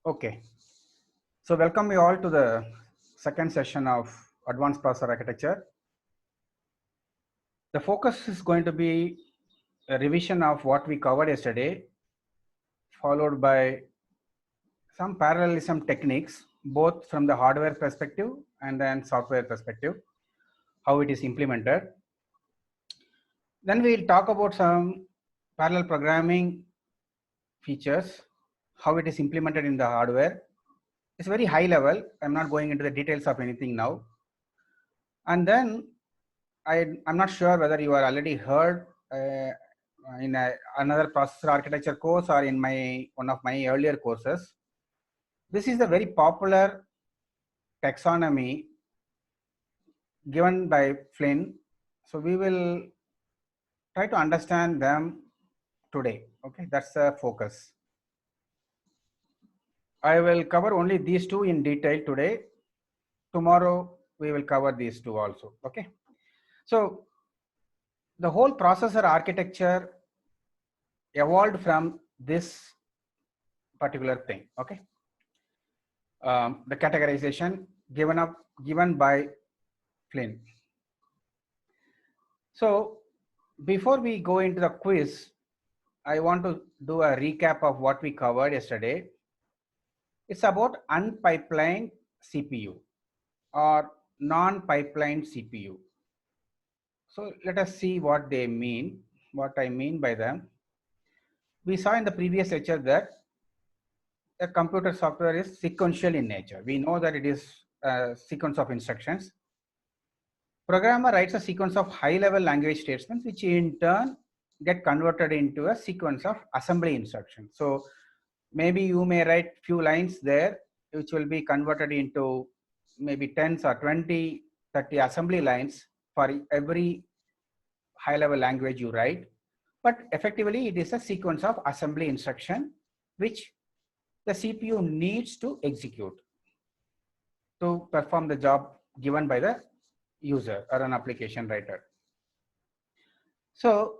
Okay, so welcome you all to the second session of Advanced Processor Architecture. The focus is going to be a revision of what we covered yesterday, followed by some parallelism techniques, both from the hardware perspective and then software perspective, how it is implemented. Then we'll talk about some parallel programming features, how it is implemented in the hardware. It's very high level. I'm not going into the details of anything now. And then I'm not sure whether you are already heard in another processor architecture course or in one of my earlier courses. This is a very popular taxonomy given by Flynn. So we will try to understand them today. Okay, that's the focus. I will cover only these two in detail today. Tomorrow we will cover these two also. Okay, so the whole processor architecture evolved from this particular thing. Okay, the categorization given by Flynn. So before we go into the quiz, I want to do a recap of what we covered yesterday. It's about unpipelined CPU or non-pipelined CPU. So let us see what they mean, what I mean by them. We saw in the previous lecture that a computer software is sequential in nature. We know that it is a sequence of instructions. Programmer writes a sequence of high-level language statements, which in turn get converted into a sequence of assembly instructions. So maybe you may write few lines there, which will be converted into maybe 10s or 20, 30 assembly lines for every high-level language you write. But effectively, it is a sequence of assembly instruction, which the CPU needs to execute to perform the job given by the user or an application writer. So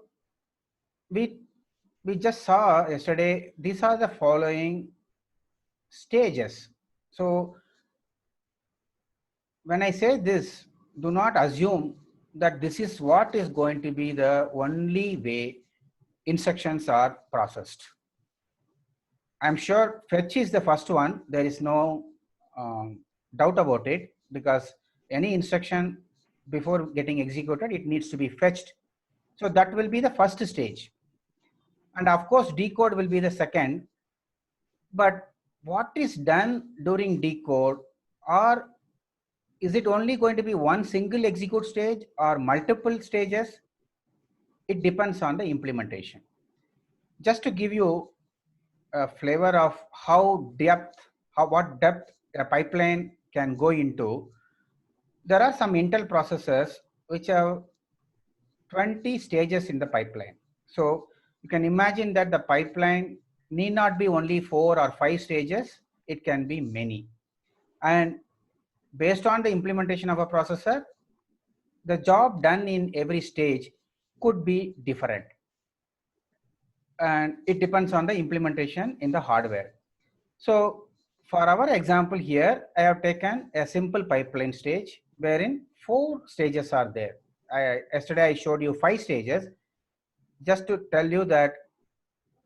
we just saw yesterday, these are the following stages. So when I say this, do not assume that this is what is going to be the only way instructions are processed. I'm sure fetch is the first one. There is no doubt about it, because any instruction before getting executed, it needs to be fetched. So that will be the first stage. And of course, decode will be the second. But what is done during decode, or is it only going to be one single execute stage or multiple stages? It depends on the implementation. Just to give you a flavor of what depth a pipeline can go into, there are some Intel processors which have 20 stages in the pipeline. So you can imagine that the pipeline need not be only 4 or 5 stages, it can be many. And based on the implementation of a processor, the job done in every stage could be different. And it depends on the implementation in the hardware. So for our example here, I have taken a simple pipeline stage wherein 4 stages are there. Yesterday I showed you 5 stages, just to tell you that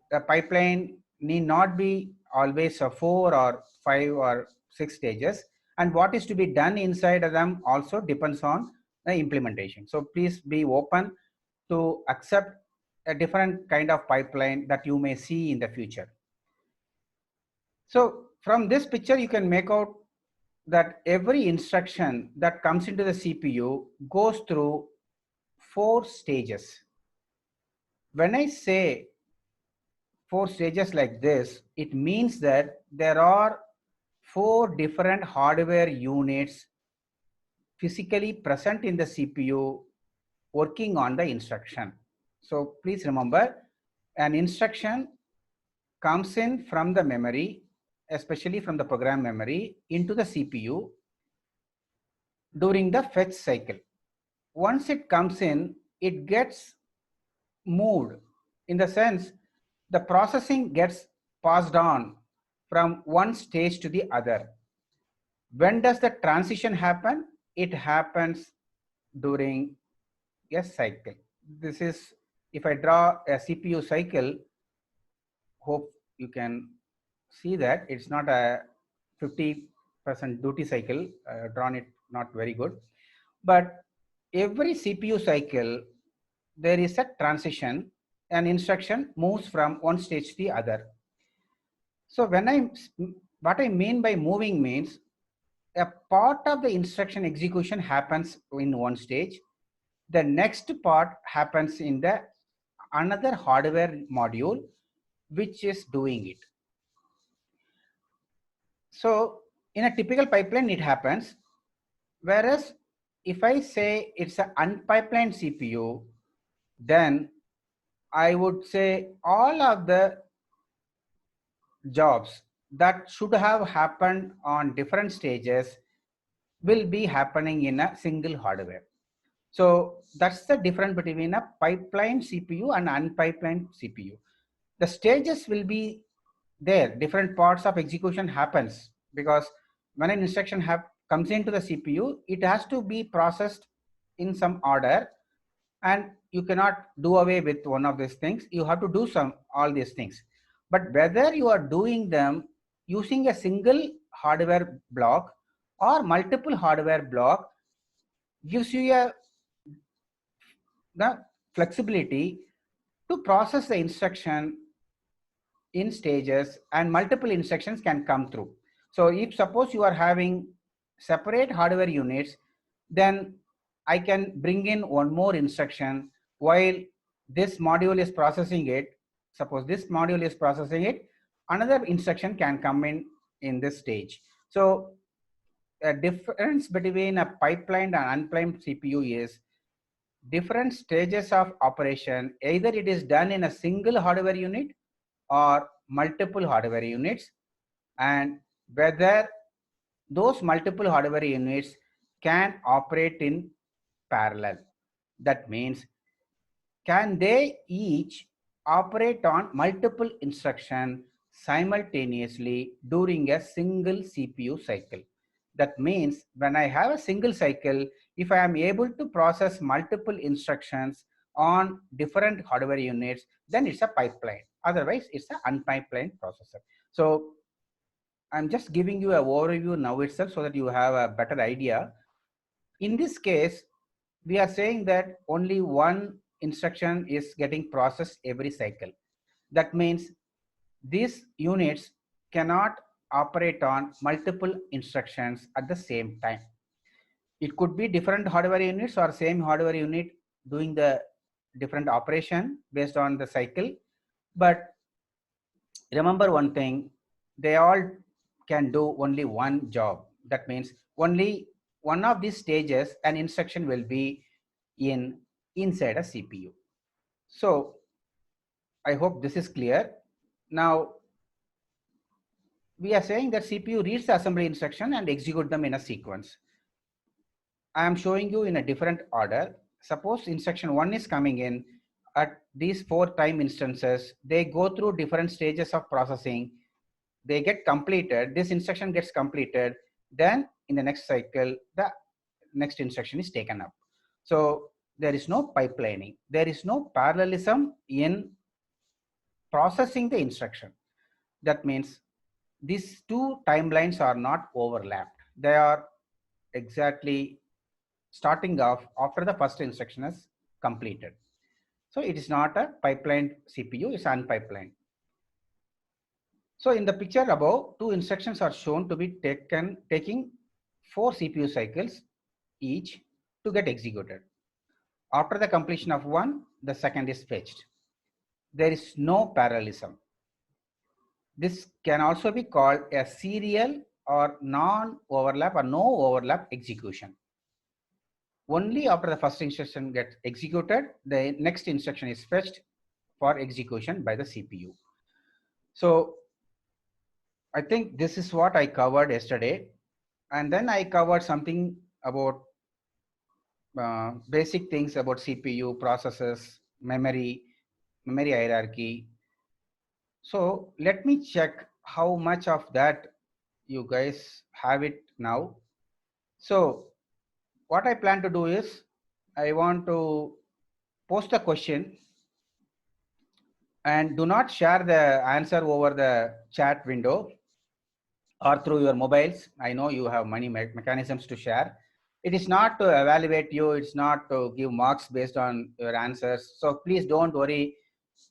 the pipeline need not be always a 4 or 5 or 6 stages, and what is to be done inside of them also depends on the implementation. So please be open to accept a different kind of pipeline that you may see in the future. So from this picture, you can make out that every instruction that comes into the CPU goes through 4 stages. When I say 4 stages like this, it means that there are 4 different hardware units physically present in the CPU working on the instruction. So please remember, an instruction comes in from the memory, especially from the program memory, into the CPU during the fetch cycle. Once it comes in, it gets moved, in the sense the processing gets passed on from one stage to the other. When does the transition happen? It happens during a cycle. This is, if I draw a CPU cycle, hope you can see that it's not a 50% duty cycle, drawn it not very good. But every CPU cycle, there is a transition, an instruction moves from one stage to the other. So what I mean by moving means a part of the instruction execution happens in one stage. The next part happens in the another hardware module, which is doing it. So in a typical pipeline, it happens. Whereas if I say it's an unpipelined CPU, then I would say all of the jobs that should have happened on different stages will be happening in a single hardware. So that's the difference between a pipeline CPU and unpipelined CPU. The stages will be there, different parts of execution happens, because when an instruction comes into the CPU, it has to be processed in some order, and you cannot do away with one of these things. You have to do all these things. But whether you are doing them using a single hardware block or multiple hardware block gives you the flexibility to process the instruction in stages, and multiple instructions can come through. So if suppose you are having separate hardware units, then I can bring in one more instruction while this module is processing it. Suppose this module is processing it, another instruction can come in this stage. So a difference between a pipelined and unpipelined CPU is different stages of operation. Either it is done in a single hardware unit or multiple hardware units, and whether those multiple hardware units can operate in parallel. That means, can they each operate on multiple instructions simultaneously during a single CPU cycle? That means when I have a single cycle, if I am able to process multiple instructions on different hardware units, then it's a pipeline. Otherwise, it's an unpipelined processor. So I'm just giving you an overview now itself so that you have a better idea. In this case, we are saying that only one instruction is getting processed every cycle. That means these units cannot operate on multiple instructions at the same time. It could be different hardware units or same hardware unit doing the different operation based on the cycle. But remember one thing, they all can do only one job. That means only one of these stages, an instruction will be inside a CPU. So I hope this is clear. Now we are saying that CPU reads the assembly instruction and execute them in a sequence. I am showing you in a different order. Suppose instruction 1 is coming in at these 4 time instances. They go through different stages of processing. They get completed. This instruction gets completed. Then in the next cycle, the next instruction is taken up. So there is no pipelining. There is no parallelism in processing the instruction. That means these two timelines are not overlapped. They are exactly starting off after the first instruction is completed. So it is not a pipelined CPU, it's unpipelined. So in the picture above, 2 instructions are shown to be taking 4 CPU cycles each to get executed. After the completion of one, the second is fetched. There is no parallelism. This can also be called a serial or non-overlap or no overlap execution. Only after the first instruction gets executed, the next instruction is fetched for execution by the CPU. So I think this is what I covered yesterday. And then I covered something about basic things about CPU, processors, memory hierarchy. So let me check how much of that you guys have it now. So what I plan to do is I want to post a question, and do not share the answer over the chat window or through your mobiles. I know you have many mechanisms to share. It is not to evaluate you. It's not to give marks based on your answers. So please don't worry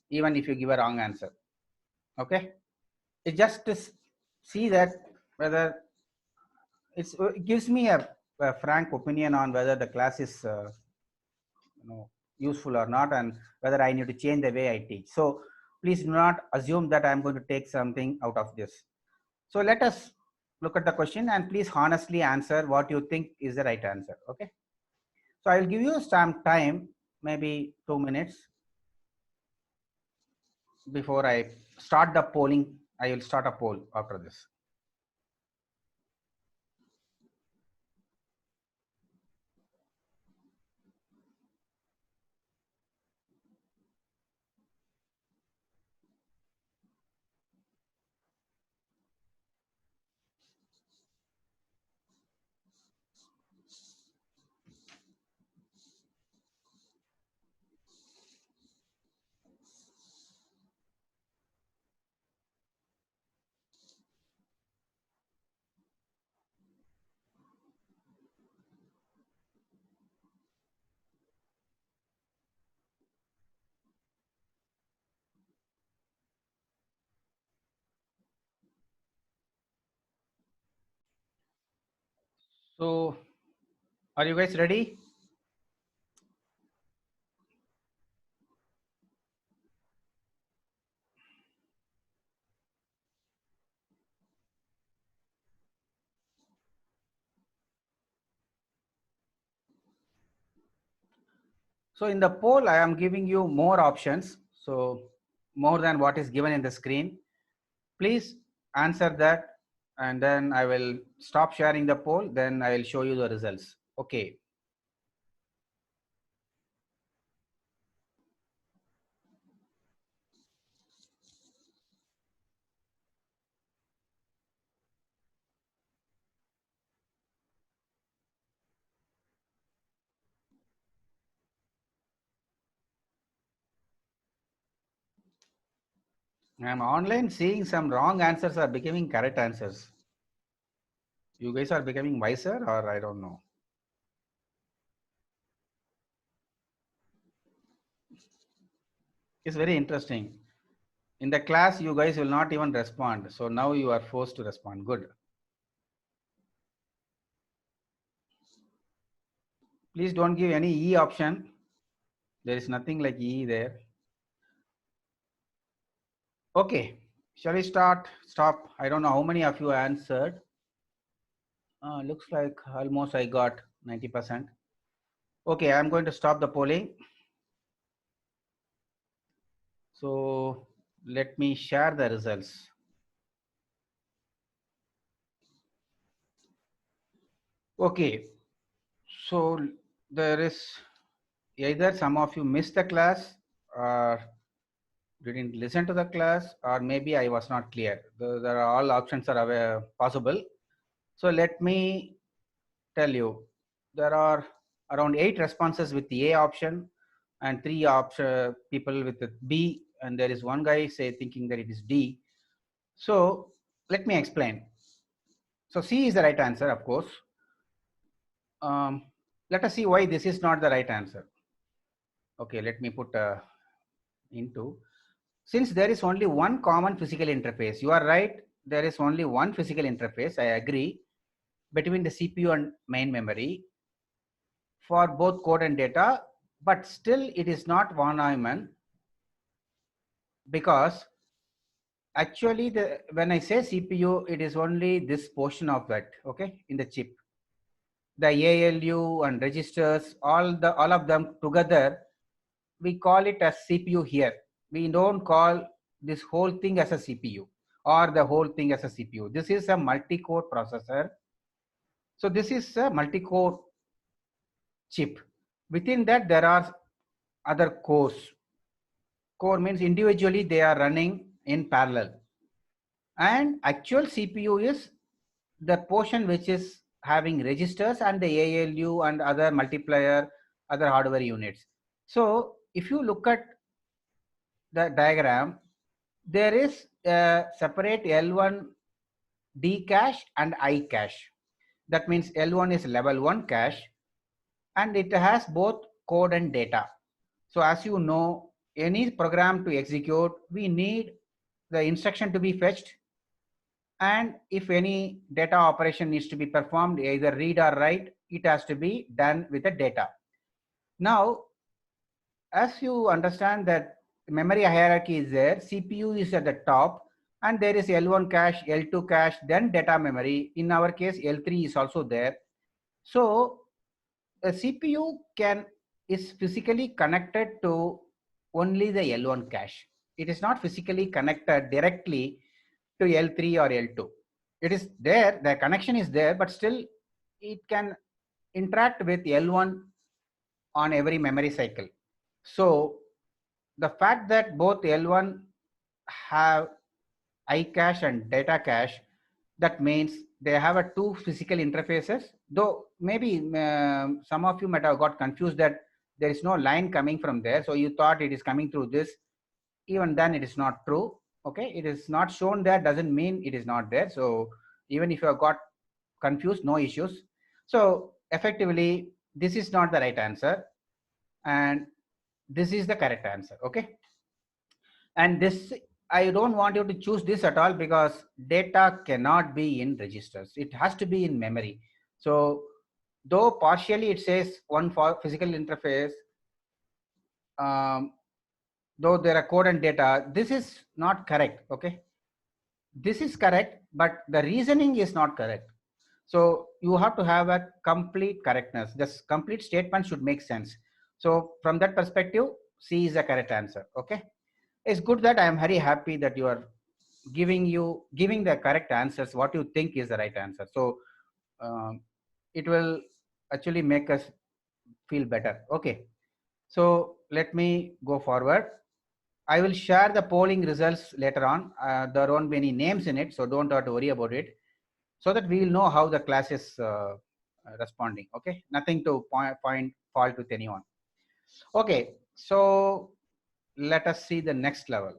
even if you give a wrong answer. Okay. It just to see that whether it gives me a frank opinion on whether the class is useful or not, and whether I need to change the way I teach. So please do not assume that I'm going to take something out of this. So let us look at the question, and please honestly answer what you think is the right answer. Okay. So I will give you some time, maybe 2 minutes before I start the polling. I will start a poll after this. So are you guys ready? So in the poll, I am giving you more options. So more than what is given in the screen. Please answer that, and then I will stop sharing the poll. Then I will show you the results. Okay. I'm online seeing some wrong answers are becoming correct answers. You guys are becoming wiser, or I don't know. It's very interesting. In the class, you guys will not even respond. So now you are forced to respond. Good. Please don't give any E option. There is nothing like E there. Okay. Shall we start? Stop. I don't know how many of you answered. Looks like almost I got 90%. Okay, I'm going to stop the polling. So let me share the results. Okay, so there is either some of you missed the class or didn't listen to the class, or maybe I was not clear. There are all options are possible. So let me tell you, there are around 8 responses with the A option and 3 people with the B, and there is one guy thinking that it is D. So let me explain. So C is the right answer, of course. Let us see why this is not the right answer. Okay, let me put into. Since there is only one common physical interface, you are right, there is only one physical interface, I agree, between the CPU and main memory for both code and data, but still it is not von Neumann, because actually when I say CPU, it is only this portion of that, okay, in the chip. The ALU and registers, all of them together, we call it as CPU here. We don't call this whole thing as a CPU or the whole thing as a CPU. This is a multi-core processor. So this is a multi-core chip. Within that, there are other cores. Core means individually they are running in parallel. and actual CPU is the portion which is having registers and the ALU and other multiplier, other hardware units. So if you look at the diagram, there is a separate L1 D cache and I cache. That means L1 is level 1 cache and it has both code and data. So as you know, any program to execute, we need the instruction to be fetched, and if any data operation needs to be performed, either read or write, it has to be done with the data. Now, as you understand that memory hierarchy is there, CPU is at the top, and there is L1 cache, L2 cache, then data memory. In our case, L3 is also there. So a CPU is physically connected to only the L1 cache. It is not physically connected directly to L3 or L2. It is there, the connection is there, but still it can interact with L1 on every memory cycle. So the fact that both L1 have I cache and data cache, that means they have a two physical interfaces. Though maybe some of you might have got confused that there is no line coming from there, so you thought it is coming through this. Even then it is not true. Okay, it is not shown there doesn't mean it is not there. So even if you have got confused, no issues. So effectively this is not the right answer and this is the correct answer. Okay, and this, I don't want you to choose this at all because data cannot be in registers. It has to be in memory. So though partially it says one for physical interface, though there are code and data, this is not correct. Okay, this is correct, but the reasoning is not correct. So you have to have a complete correctness. This complete statement should make sense. So from that perspective, C is the correct answer. Okay, it's good that I am very happy that you are giving the correct answers, what you think is the right answer. So it will actually make us feel better. Okay, so let me go forward. I will share the polling results later on. There won't be any names in it, so don't have to worry about it, so that we will know how the class is responding. Okay, nothing to point fault with anyone. Okay, so let us see the next level.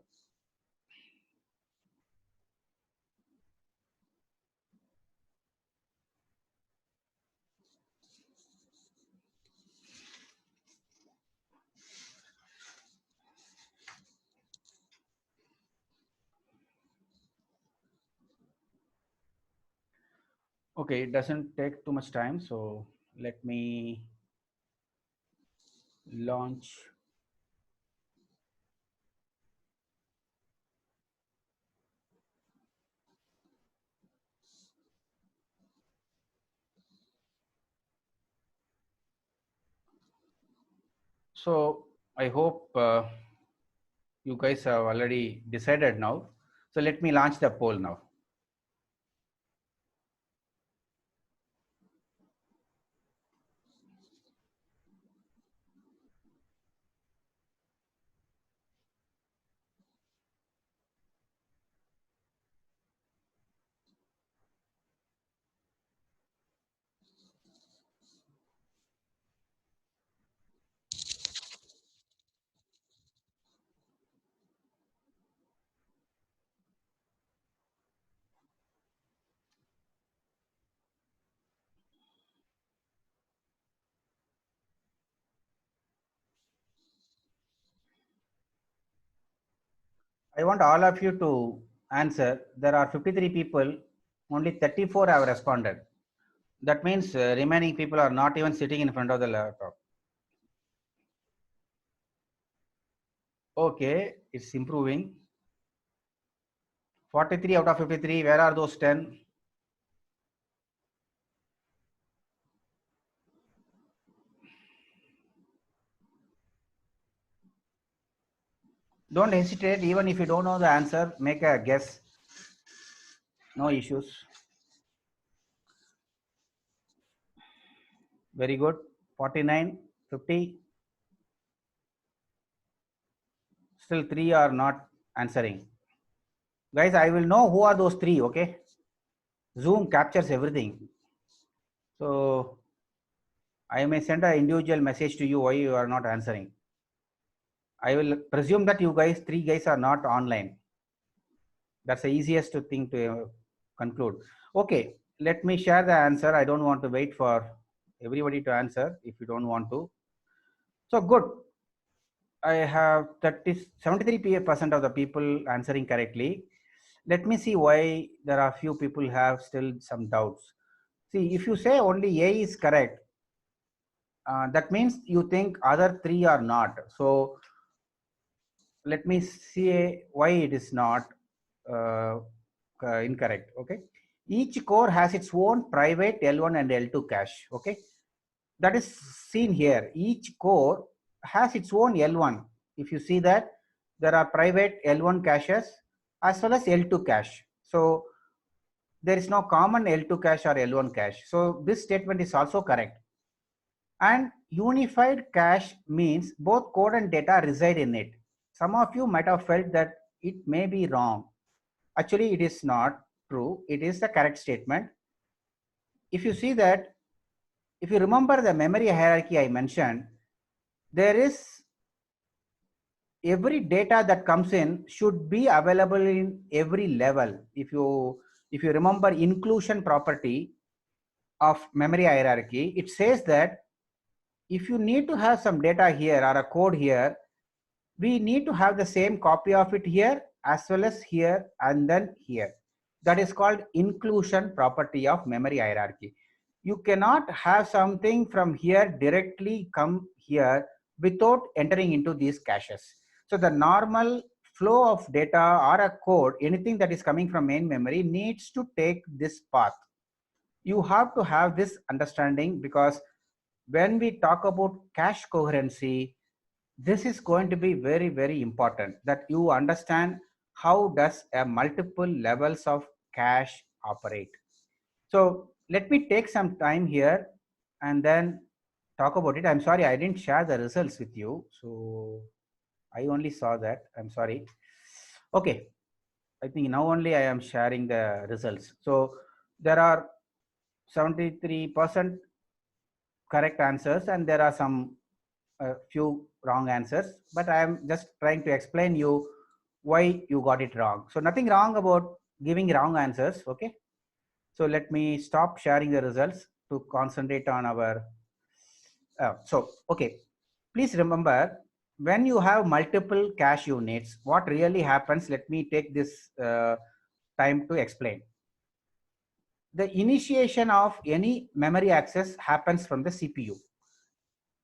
Okay, it doesn't take too much time, so let me launch. So I hope you guys have already decided now. So let me launch the poll now. I want all of you to answer. There are 53 people, only 34 have responded. That means remaining people are not even sitting in front of the laptop. Okay, it's improving. 43 out of 53, where are those 10? Don't hesitate, even if you don't know the answer, make a guess. No issues. Very good. 49, 50. Still 3 are not answering. Guys, I will know who are those three, okay? Zoom captures everything. So I may send an individual message to you why you are not answering. I will presume that you guys, three guys are not online. That's the easiest thing to conclude. Okay, let me share the answer. I don't want to wait for everybody to answer if you don't want to. So good. I have 73% of the people answering correctly. Let me see why there are few people have still some doubts. See, if you say only A is correct, that means you think other three are not. So let me see why it is not uh, incorrect. Okay, each core has its own private L1 and L2 cache. Okay, that is seen here. Each core has its own L1. If you see that, there are private L1 caches as well as L2 cache. So there is no common L2 cache or L1 cache. So this statement is also correct. And unified cache means both code and data reside in it. Some of you might have felt that it may be wrong. Actually, it is not true. It is the correct statement. If you see that, if you remember the memory hierarchy I mentioned, there is every data that comes in should be available in every level. If you remember inclusion property of memory hierarchy, it says that if you need to have some data here or a code here, we need to have the same copy of it here as well as here and then here. That is called inclusion property of memory hierarchy. You cannot have something from here directly come here without entering into these caches. So the normal flow of data or a code, anything that is coming from main memory needs to take this path. You have to have this understanding, because when we talk about cache coherency, this is going to be very, very important that you understand how does a multiple levels of cache operate. So let me take some time here and then talk about it. I'm sorry, I didn't share the results with you. So I only saw that. I'm sorry. Okay. I think now only I am sharing the results. So there are 73% correct answers and there are some few wrong answers, but I am just trying to explain you why you got it wrong. So nothing wrong about giving wrong answers. Okay, so let me stop sharing the results to concentrate on our okay, please remember, when you have multiple cache units, what really happens, let me take this time to explain. The initiation of any memory access happens from the CPU.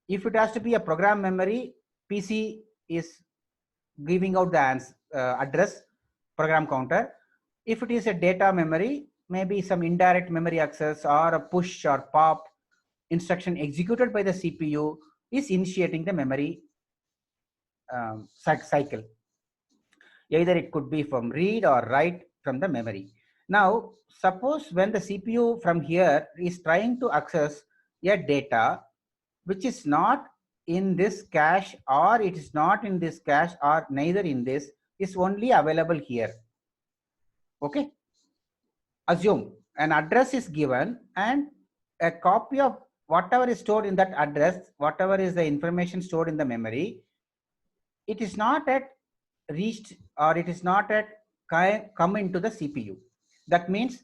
If it has to be a program memory, PC is giving out the address program counter. If it is a data memory, maybe some indirect memory access or a push or pop instruction executed by the CPU is initiating the memory cycle. Either it could be from read or write from the memory. Now, suppose when the CPU from here is trying to access a data which is not in this cache, or it is not in this cache, or neither in this, is only available here. Okay, assume an address is given and a copy of whatever is stored in that address, whatever is the information stored in the memory, it is not at reached, or it is not at come into the CPU. That means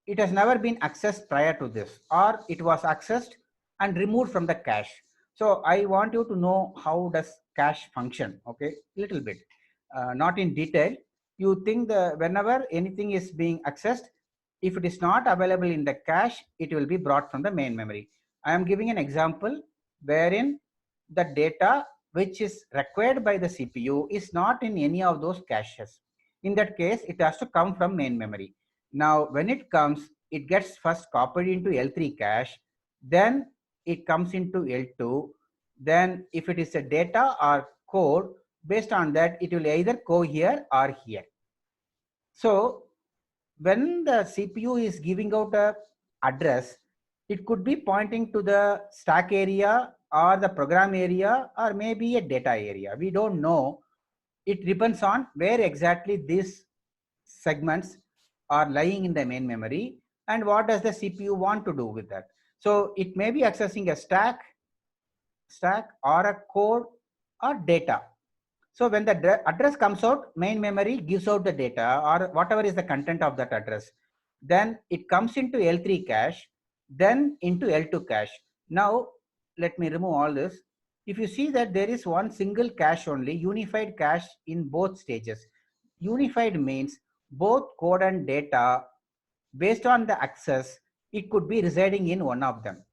it has never been accessed prior to this, or it was accessed and removed from the cache. So I want you to know how does cache function. Okay, little bit, not in detail. You think the whenever anything is being accessed, if it is not available in the cache, it will be brought from the main memory. I am giving an example wherein the data which is required by the CPU is not in any of those caches. In that case, it has to come from main memory. Now, when it comes, it gets first copied into L3 cache, then it comes into L2. Then if it is a data or code, based on that, it will either go here or here. So when the CPU is giving out a address, it could be pointing to the stack area or the program area or maybe a data area. We don't know. it depends on where exactly these segments are lying in the main memory and what does the CPU want to do with that. So it may be accessing a stack or a code or data. So when the address comes out, main memory gives out the data or whatever is the content of that address. Then it comes into L3 cache, then into L2 cache. Now, let me remove all this. If you see that there is one single cache only, unified cache in both stages. Unified means both code and data, based on the access, it could be residing in one of them.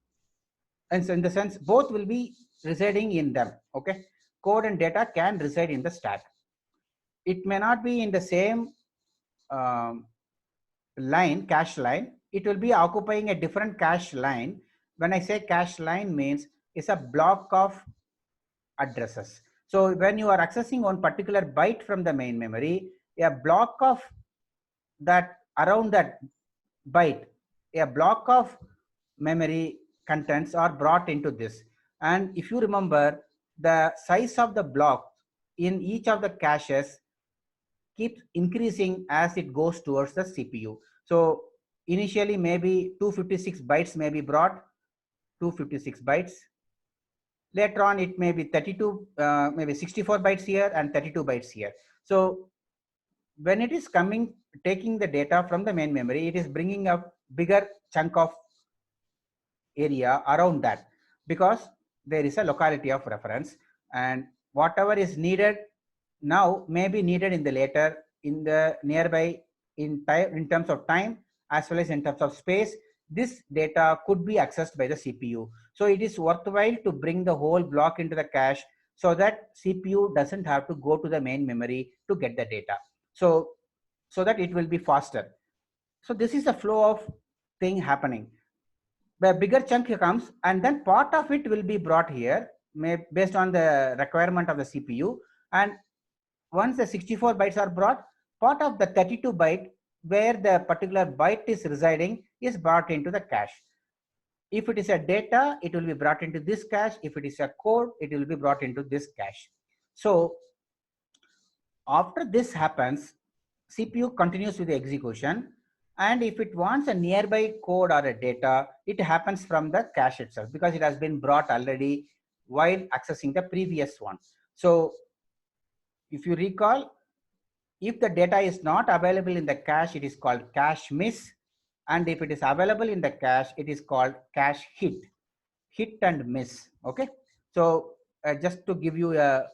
And so in the sense, both will be residing in them. Okay. Code and data can reside in the stack. It may not be in the same um, cache line. It will be occupying a different cache line. When I say cache line means it's a block of addresses. So when you are accessing one particular byte from the main memory, a block of that around that byte, a block of memory contents are brought into this. And if you remember, the size of the block in each of the caches keeps increasing as it goes towards the CPU. So initially maybe 256 bytes may be brought, 256 bytes. Later on it may be 32, maybe 64 bytes here and 32 bytes here. So when it is coming, taking the data from the main memory, it is bringing a bigger chunk of area around that, because there is a locality of reference, and whatever is needed now may be needed in the later, in the nearby, in time, in terms of time as well as in terms of space. This data could be accessed by the CPU. So it is worthwhile to bring the whole block into the cache so that CPU doesn't have to go to the main memory to get the data. So that it will be faster. So this is the flow of thing happening. The bigger chunk comes and then part of it will be brought here based on the requirement of the CPU. And once the 64 bytes are brought, part of the 32 byte where the particular byte is residing is brought into the cache. If it is a data, it will be brought into this cache. If it is a code, it will be brought into this cache. So after this happens, CPU continues with the execution. And if it wants a nearby code or a data, it happens from the cache itself because it has been brought already while accessing the previous one. So if you recall, if the data is not available in the cache, it is called cache miss. And if it is available in the cache, it is called cache hit and miss. Okay. So just to give you a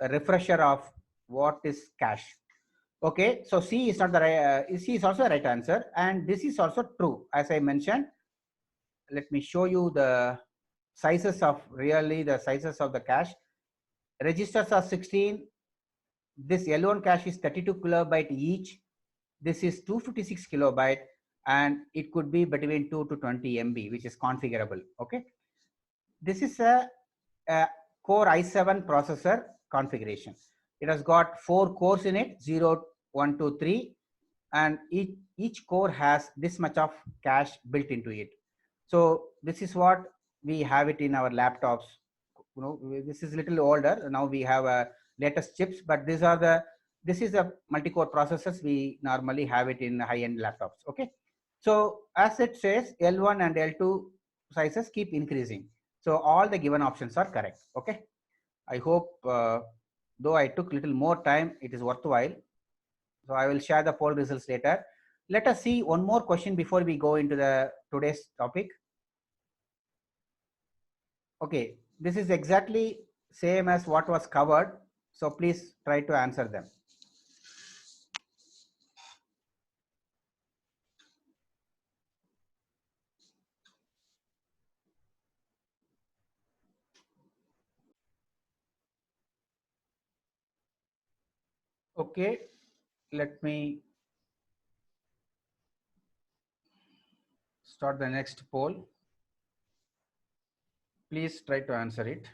refresher of what is cache. Okay, so C is not the right, C is also the right answer, and this is also true. As I mentioned, let me show you the sizes of the sizes of the cache. Registers are 16. This L1 cache is 32 kilobyte each. This is 256 kilobyte, and it could be between 2 to 20 MB, which is configurable. Okay, this is a Core i7 processor configuration. It has got 4 cores in it, 0, 1, 2, 3, and each core has this much of cache built into it. So this is what we have it in our laptops. You know, this is a little older. Now we have latest chips, but this is a multi-core processors. We normally have it in high-end laptops. Okay. So as it says, L1 and L2 sizes keep increasing. So all the given options are correct. Okay. I hope, though I took little more time, it is worthwhile. So I will share the poll results later. Let us see one more question before we go into the today's topic. Okay, this is exactly same as what was covered. So please try to answer them. Okay, let me start the next poll. Please try to answer it.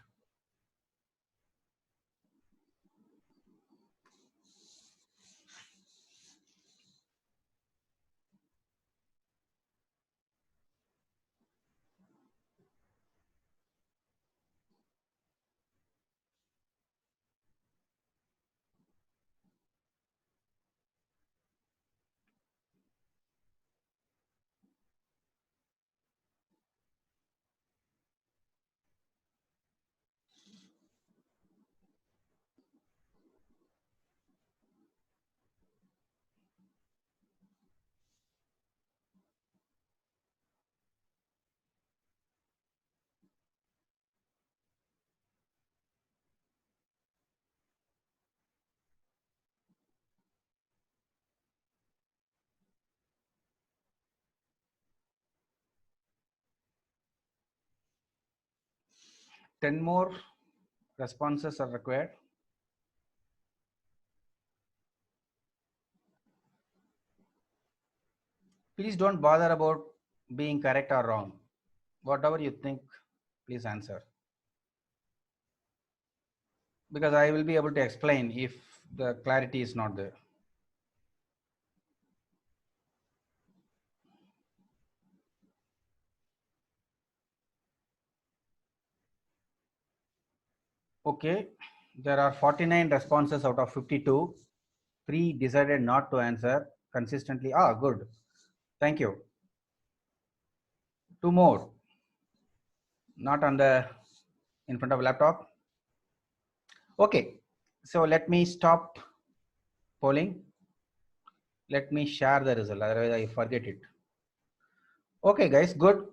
10 more responses are required. Please don't bother about being correct or wrong. Whatever you think, please answer. Because I will be able to explain if the clarity is not there. Okay, there are 49 responses out of 52. 3 decided not to answer consistently. Ah, good. Thank you. 2 more. Not on the in front of laptop. Okay, so let me stop polling. Let me share the result, otherwise I forget it. Okay, guys, good.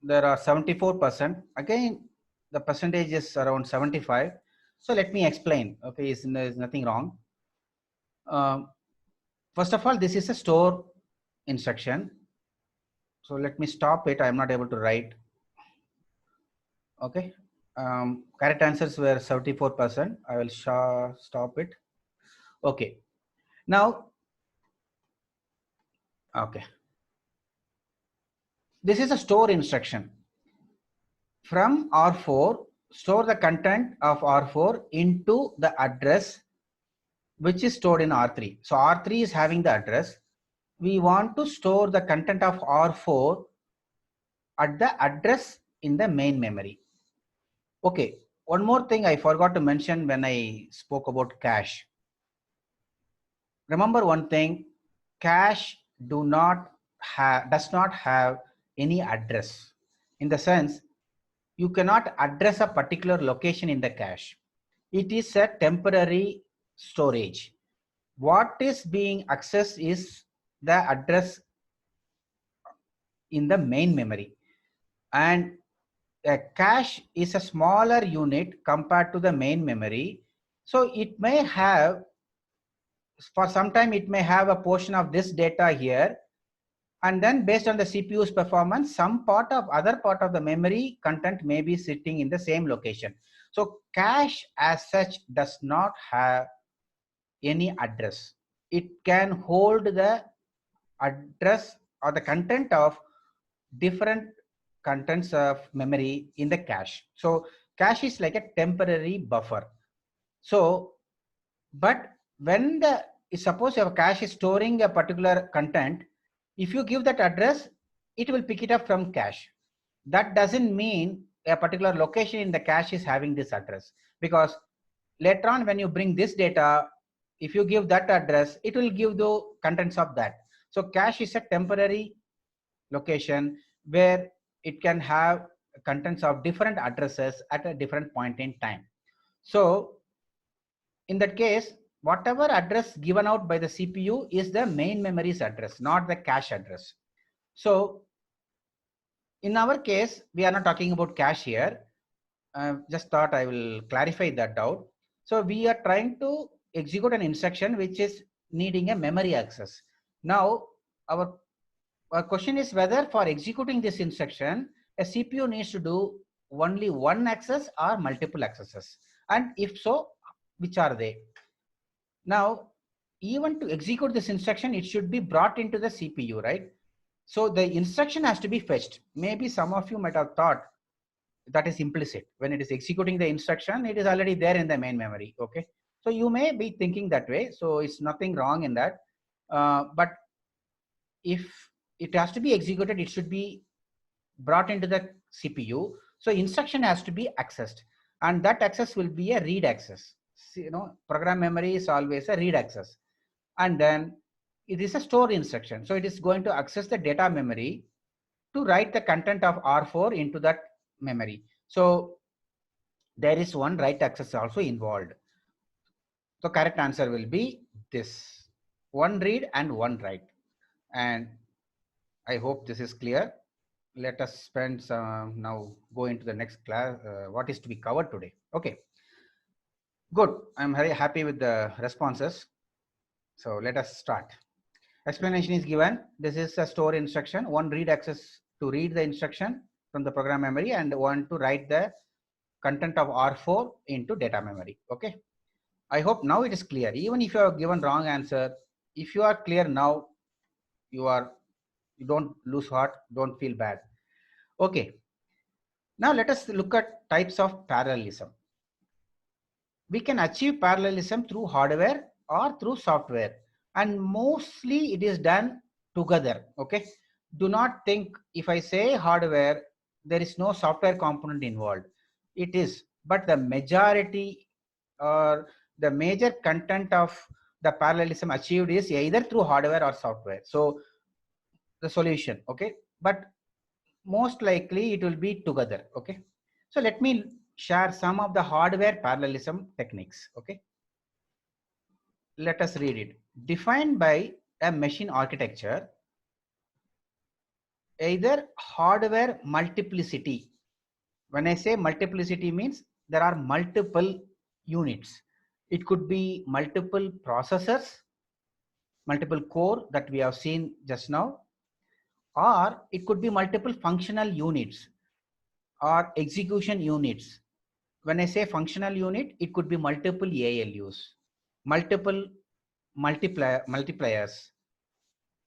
There are 74%. Again, the percentage is around 75. So let me explain. Okay, there's nothing wrong. First of all, this is a store instruction. So let me stop it. I'm not able to write. Okay. Correct answers were 74%. I will stop it. Okay. Now, okay. This is a store instruction. From R4, store the content of R4 into the address which is stored in R3. So R3 is having the address. We want to store the content of R4 at the address in the main memory. Okay, one more thing I forgot to mention when I spoke about cache. Remember one thing, cache does not have any address. In the sense, you cannot address a particular location in the cache. It is a temporary storage. What is being accessed is the address in the main memory, and a cache is a smaller unit compared to the main memory. So it may have, for some time, it may have a portion of this data here, and then based on the CPU's performance, some other part of the memory content may be sitting in the same location. So cache as such does not have any address. It can hold the address or the content of different contents of memory in the cache. So cache is like a temporary buffer. So, but when suppose your cache is storing a particular content, if you give that address, it will pick it up from cache. That doesn't mean a particular location in the cache is having this address, because later on when you bring this data, if you give that address, it will give the contents of that. So cache is a temporary location where it can have contents of different addresses at a different point in time. So in that case, whatever address given out by the CPU is the main memory's address, not the cache address. So in our case, we are not talking about cache here. Just thought I will clarify that doubt. So we are trying to execute an instruction which is needing a memory access. Now, our question is whether for executing this instruction, a CPU needs to do only one access or multiple accesses. And if so, which are they? Now, even to execute this instruction, it should be brought into the CPU, right? So the instruction has to be fetched. Maybe some of you might have thought that is implicit. When it is executing the instruction, it is already there in the main memory. Okay. So you may be thinking that way. So it's nothing wrong in that. But if it has to be executed, it should be brought into the CPU. So instruction has to be accessed, and that access will be a read access. You know, program memory is always a read access, and then it is a store instruction. So it is going to access the data memory to write the content of R4 into that memory. So there is one write access also involved. So correct answer will be this: one read and one write. And I hope this is clear. Let us spend some, now go into the next class, what is to be covered today. Okay, good. I'm very happy with the responses. So let us start. Explanation is given. This is a store instruction. One read access to read the instruction from the program memory, and one to write the content of R4 into data memory. Okay. I hope now it is clear. Even if you have given wrong answer, if you are clear now, you don't lose heart, don't feel bad. Okay. Now let us look at types of parallelism. We can achieve parallelism through hardware or through software, and mostly it is done together. Okay. Do not think if I say hardware, there is no software component involved. It is, but the majority or the major content of the parallelism achieved is either through hardware or software. So the solution, okay, but most likely it will be together. Okay. So let me share some of the hardware parallelism techniques. Okay. Let us read it. Defined by a machine architecture, either hardware multiplicity. When I say multiplicity means there are multiple units. It could be multiple processors, multiple core that we have seen just now, or it could be multiple functional units or execution units. When I say functional unit, it could be multiple ALUs, multiple multipliers,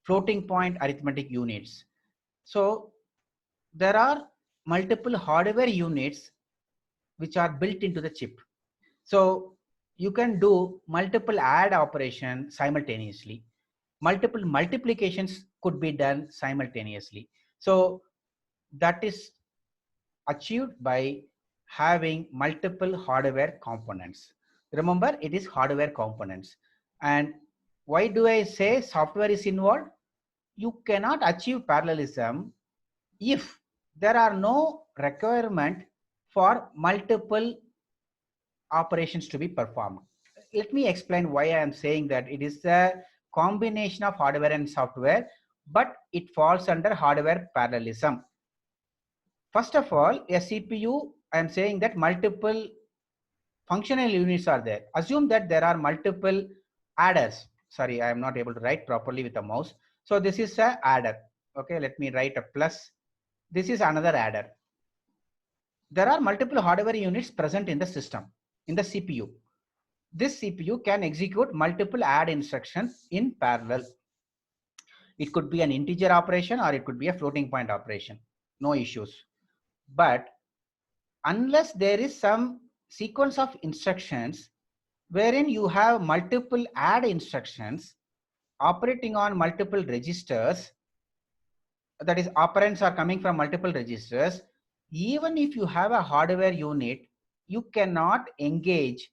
floating point arithmetic units. So there are multiple hardware units which are built into the chip. So you can do multiple add operation simultaneously. Multiple multiplications could be done simultaneously. So that is achieved by having multiple hardware components. Remember, it is hardware components. And why do I say software is involved? You cannot achieve parallelism if there are no requirement for multiple operations to be performed. Let me explain why I am saying that it is a combination of hardware and software, but it falls under hardware parallelism. First of all, a CPU, I am saying that multiple functional units are there. Assume that there are multiple adders. Sorry, I am not able to write properly with the mouse. So this is a adder. Okay, let me write a plus. This is another adder. There are multiple hardware units present in the system, in the CPU. This CPU can execute multiple add instructions in parallel. It could be an integer operation or it could be a floating point operation. No issues. But unless there is some sequence of instructions wherein you have multiple add instructions operating on multiple registers, that is operands are coming from multiple registers, even if you have a hardware unit, you cannot engage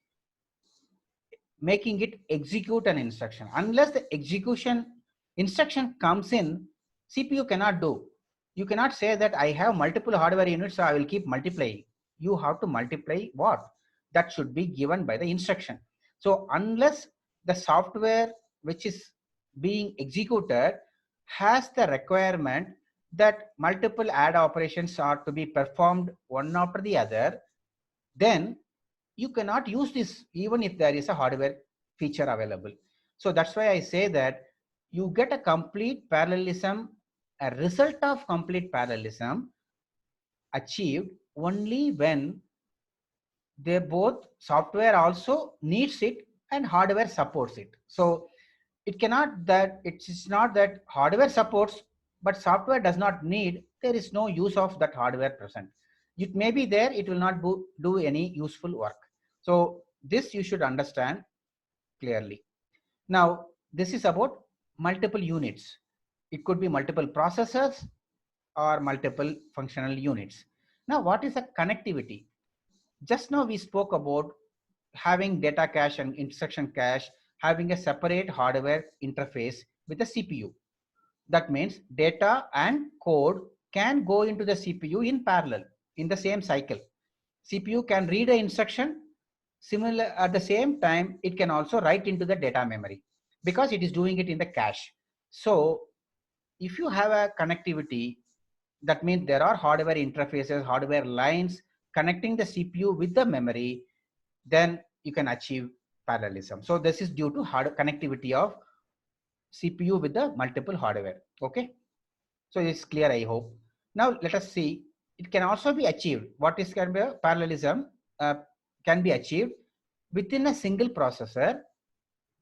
making it execute an instruction. Unless the execution instruction comes in, CPU cannot do. You cannot say that I have multiple hardware units, so I will keep multiplying. You have to multiply what? That should be given by the instruction. So unless the software which is being executed has the requirement that multiple add operations are to be performed one after the other, then you cannot use this even if there is a hardware feature available. So that's why I say that you get a complete parallelism, a result of complete parallelism achieved only when they both software also needs it and hardware supports it. So it cannot that it's not that hardware supports but software does not need, there is no use of that hardware present. It may be there, it will not do any useful work. So this you should understand clearly. Now this is about multiple units. It could be multiple processors or multiple functional units. Now what is a connectivity? Just now we spoke about having data cache and instruction cache having a separate hardware interface with the CPU. That means data and code can go into the CPU in parallel in the same cycle. CPU can read an instruction, similar at the same time it can also write into the data memory because it is doing it in the cache. So if you have a connectivity, that means there are hardware interfaces, hardware lines connecting the CPU with the memory, then you can achieve parallelism. So this is due to hard connectivity of CPU with the multiple hardware. Okay. So it's clear, I hope. Now let us see it can also be achieved. What is can be a parallelism can be achieved within a single processor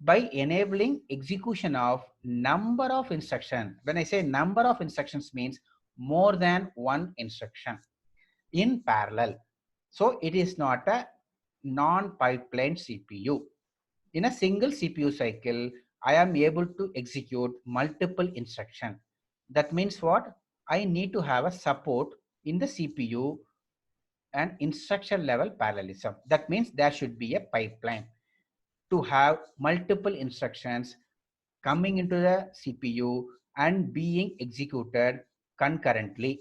by enabling execution of number of instruction. When I say number of instructions means more than one instruction in parallel. So it is not a non-pipeline CPU. In a single CPU cycle, I am able to execute multiple instruction. That means what? I need to have a support in the CPU and instruction level parallelism. That means there should be a pipeline to have multiple instructions coming into the CPU and being executed concurrently.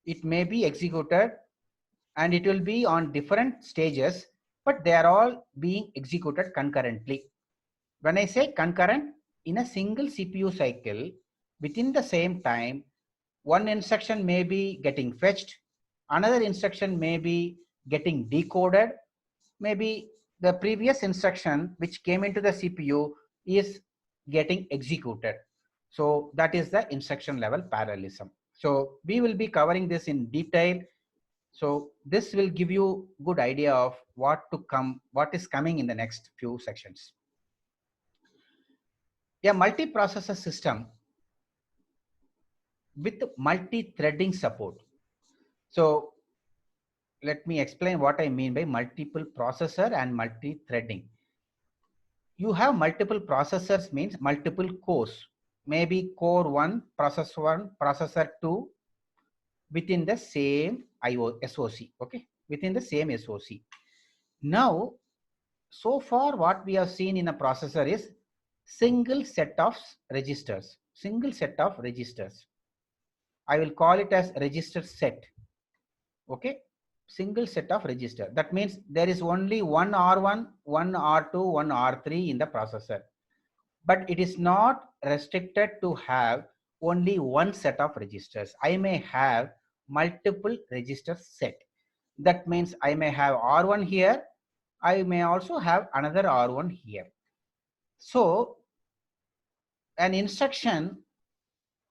It may be executed and it will be on different stages, but they are all being executed concurrently. When I say concurrent, in a single CPU cycle, within the same time, one instruction may be getting fetched, another instruction may be getting decoded, maybe the previous instruction which came into the CPU is getting executed. So that is the instruction level parallelism. So we will be covering this in detail. So this will give you good idea of what is coming in the next few sections. A multiprocessor system with multi-threading support. So let me explain what I mean by multiple processor and multi-threading. You have multiple processors means multiple cores, maybe core 1, processor 2 within the same SOC, okay, within the same SOC. Now, so far what we have seen in a processor is single set of registers, I will call it as register set, okay, single set of register. That means there is only one R1, one R2, one R3 in the processor. But it is not restricted to have only one set of registers. I may have multiple register set. That means I may have R1 here. I may also have another R1 here. So an instruction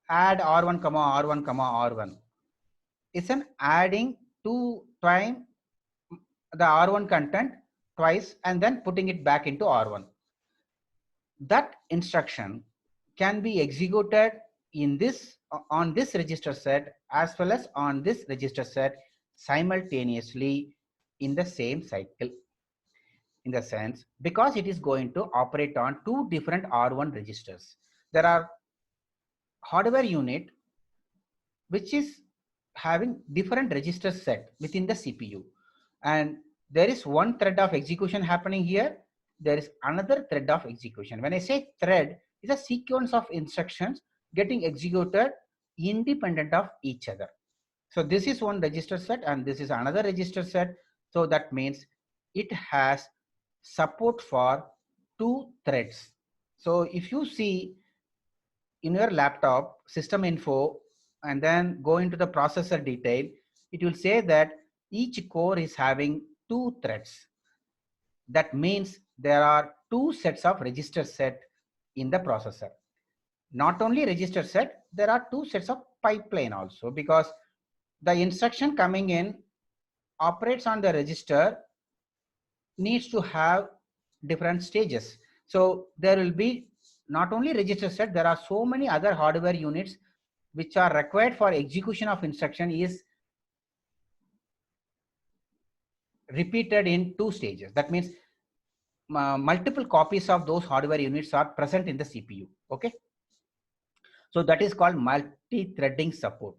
add R1, R1, R1 is an adding two time the R1 content twice and then putting it back into R1. That instruction can be executed in this on this register set as well as on this register set simultaneously in the same cycle, in the sense because it is going to operate on two different R1 registers. There are hardware unit which is having different register set within the CPU, and there is one thread of execution happening here, there is another thread of execution. When I say thread, it's a sequence of instructions getting executed independent of each other. So this is one register set and this is another register set. So that means it has support for two threads. So if you see in your laptop system info and then go into the processor detail, it will say that each core is having two threads. That means there are two sets of register set in the processor. Not only register set, there are two sets of pipeline also, because the instruction coming in operates on the register needs to have different stages. So there will be not only register set, there are so many other hardware units which are required for execution of instruction is repeated in two stages. That means multiple copies of those hardware units are present in the CPU. Okay. So that is called multi-threading support.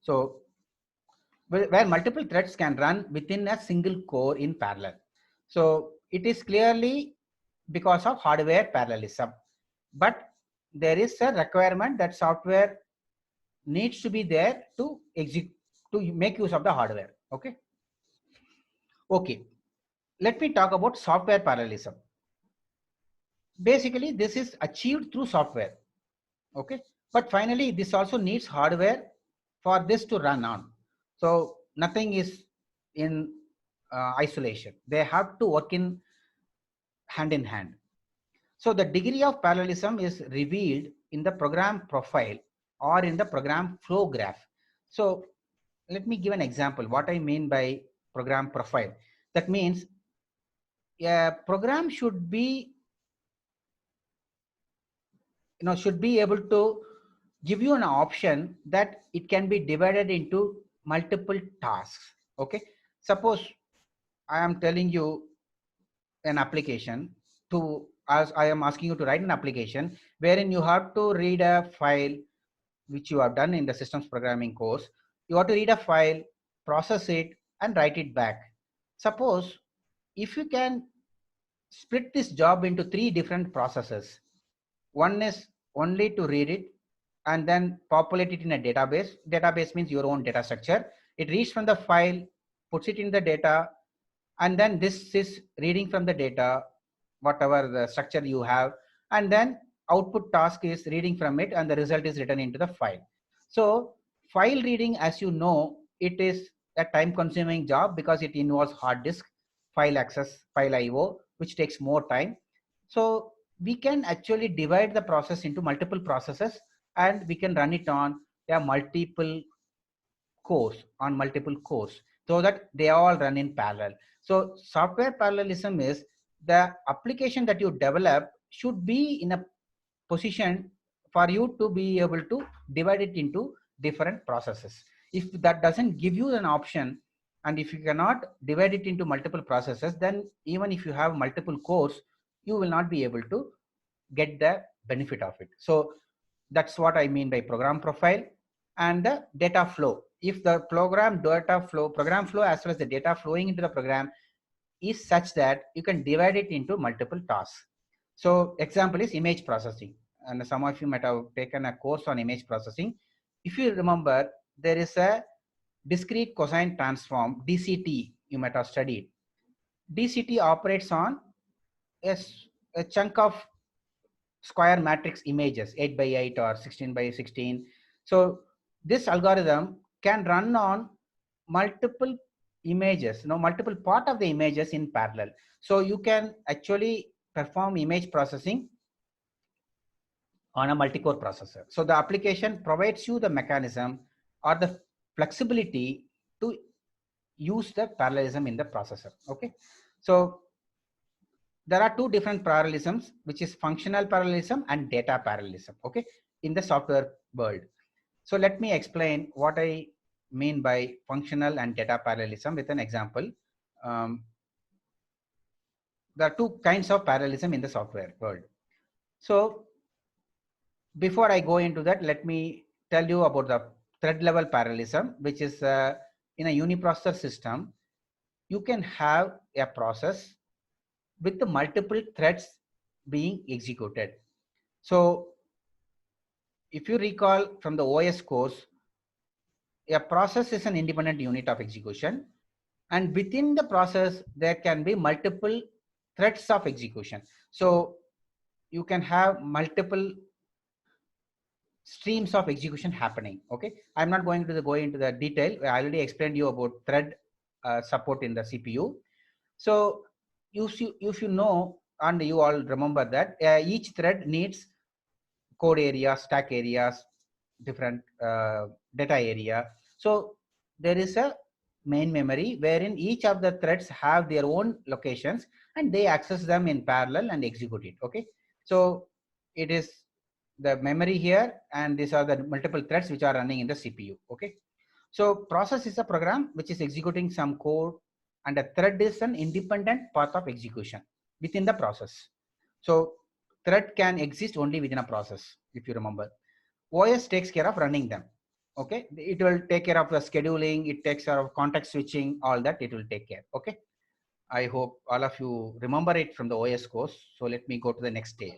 So where multiple threads can run within a single core in parallel. So it is clearly because of hardware parallelism, but there is a requirement that software needs to be there to execute, to make use of the hardware. Okay. Okay. Let me talk about software parallelism. Basically, this is achieved through software. Okay. But finally, this also needs hardware for this to run on. So nothing is in isolation. They have to work in hand. So the degree of parallelism is revealed in the program profile or in the program flow graph. So let me give an example what I mean by program profile. That means a program should be, should be able to give you an option that it can be divided into multiple tasks. Okay, suppose I am telling you an application to, as I am asking you to write an application wherein you have to read a file which you have done in the systems programming course. You have to read a file, process it, and write it back. Suppose if you can split this job into three different processes. One is only to read it and then populate it in a database. Database means your own data structure. It reads from the file, puts it in the data, and then this is reading from the data, whatever the structure you have, and then output task is reading from it and the result is written into the file. So file reading, as you know, it is a time consuming job because it involves hard disk, file access, file IO, which takes more time. So we can actually divide the process into multiple processes and we can run it on a multiple cores so that they all run in parallel. So software parallelism is the application that you develop should be in a position for you to be able to divide it into different processes. If that doesn't give you an option, and if you cannot divide it into multiple processes, then even if you have multiple cores, you will not be able to get the benefit of it. So that's what I mean by program profile. And the data flow. If the program flow as well as the data flowing into the program is such that you can divide it into multiple tasks. So example is image processing. And some of you might have taken a course on image processing. If you remember, there is a discrete cosine transform, DCT, you might have studied. DCT operates on a chunk of square matrix images, 8 by 8 or 16 by 16. So this algorithm can run on multiple images, multiple part of the images in parallel. So you can actually perform image processing on a multi-core processor. So the application provides you the mechanism or the flexibility to use the parallelism in the processor. Okay, so there are two different parallelisms, which is functional parallelism and data parallelism. Okay, in the software world. So let me explain what I mean by functional and data parallelism with an example. There are two kinds of parallelism in the software world. So before I go into that, let me tell you about the thread level parallelism, which is in a uniprocessor system, you can have a process with the multiple threads being executed. So if you recall from the OS course, a process is an independent unit of execution, and within the process there can be multiple threads of execution. So you can have multiple streams of execution happening. Okay, I'm not going to go into the detail. I already explained you about thread support in the CPU. So if you know and you all remember that each thread needs code areas, stack areas, different data area. So there is a main memory wherein each of the threads have their own locations and they access them in parallel and execute it. Okay, so it is the memory here, and these are the multiple threads which are running in the CPU. Okay, so process is a program which is executing some code, and a thread is an independent path of execution within the process. So thread can exist only within a process. If you remember, OS takes care of running them. Okay, it will take care of the scheduling, it takes care of context switching, all that it will take care. Okay, I hope all of you remember it from the OS course. So let me go to the next stage.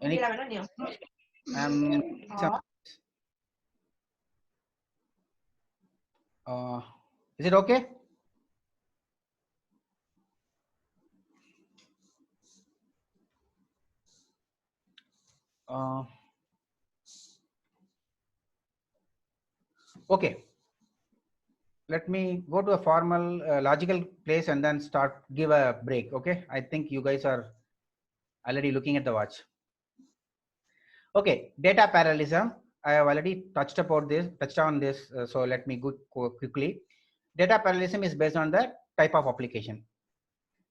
Any, is it okay? Okay, let me go to a formal logical place and then give a break. Okay, I think you guys are already looking at the watch. Okay, data parallelism. I have already touched on this. So let me go quickly. Data parallelism is based on the type of application.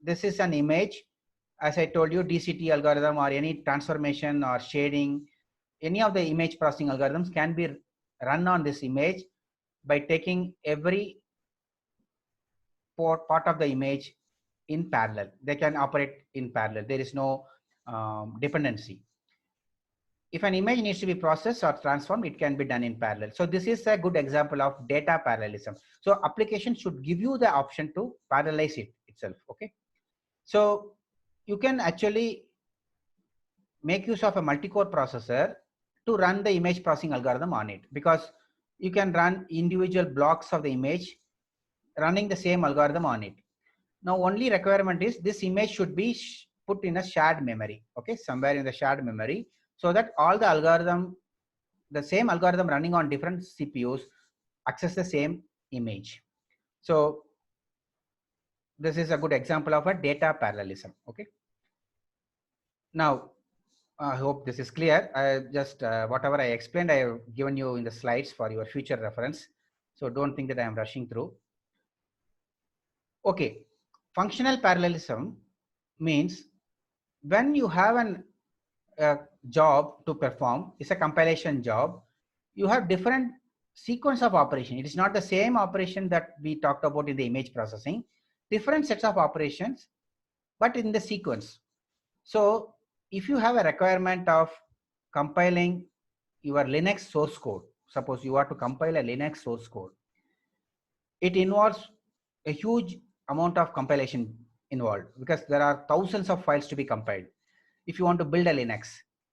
This is an image. As I told you, DCT algorithm or any transformation or shading, any of the image processing algorithms can be run on this image by taking every part of the image in parallel. They can operate in parallel. There is no dependency. If an image needs to be processed or transformed, it can be done in parallel. So this is a good example of data parallelism. So application should give you the option to parallelize it itself. Okay. So you can actually make use of a multi-core processor to run the image processing algorithm on it, because you can run individual blocks of the image running the same algorithm on it. Now only requirement is this image should be put in a shared memory, okay, somewhere in the shared memory, so that all the algorithm, the same algorithm running on different CPUs access the same image. So this is a good example of a data parallelism. Okay. Now I hope this is clear. I just whatever I explained, I have given you in the slides for your future reference. So don't think that I am rushing through. Okay, functional parallelism means when you have a job to perform, it's a compilation job. You have different sequence of operation. It is not the same operation that we talked about in the image processing. Different sets of operations, but in the sequence. So if you have a requirement of compiling your Linux source code, suppose you want to compile a Linux source code, it involves a huge amount of compilation involved, because there are thousands of files to be compiled if you want to build a Linux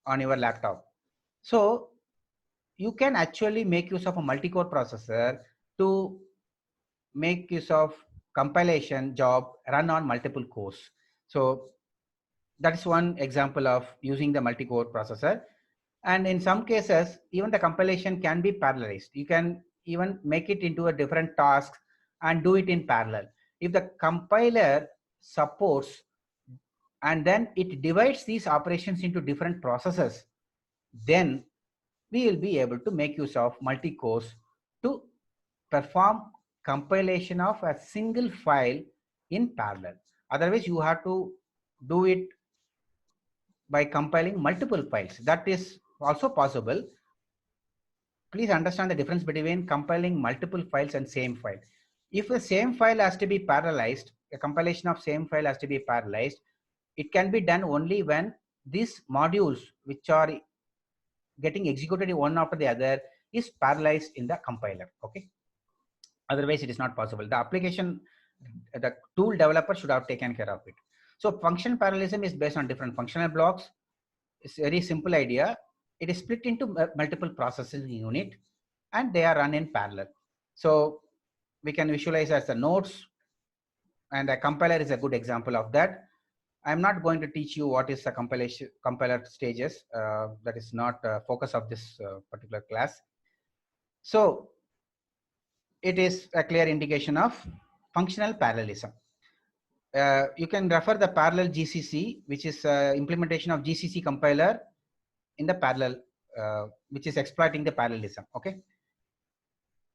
on your laptop. So you can actually make use of a multi-core processor to make use of compilation job run on multiple cores. So that is one example of using the multi-core processor. And in some cases, even the compilation can be parallelized. You can even make it into a different task and do it in parallel. If the compiler supports and then it divides these operations into different processes, then we will be able to make use of multi-cores to perform compilation of a single file in parallel. Otherwise, you have to do it by compiling multiple files. That is also possible. Please understand the difference between compiling multiple files and same file. If the same file has to be parallelized, a compilation of same file has to be parallelized, it can be done only when these modules which are getting executed one after the other is parallelized in the compiler. Okay. Otherwise, it is not possible. The application, the tool developer should have taken care of it. So function parallelism is based on different functional blocks. It's a very simple idea. It is split into multiple processing unit and they are run in parallel. So we can visualize as the nodes, and a compiler is a good example of that. I'm not going to teach you what is the compiler stages. That is not focus of this particular class. So it is a clear indication of functional parallelism. You can refer the parallel GCC, which is implementation of GCC compiler in the parallel, which is exploiting the parallelism. Okay.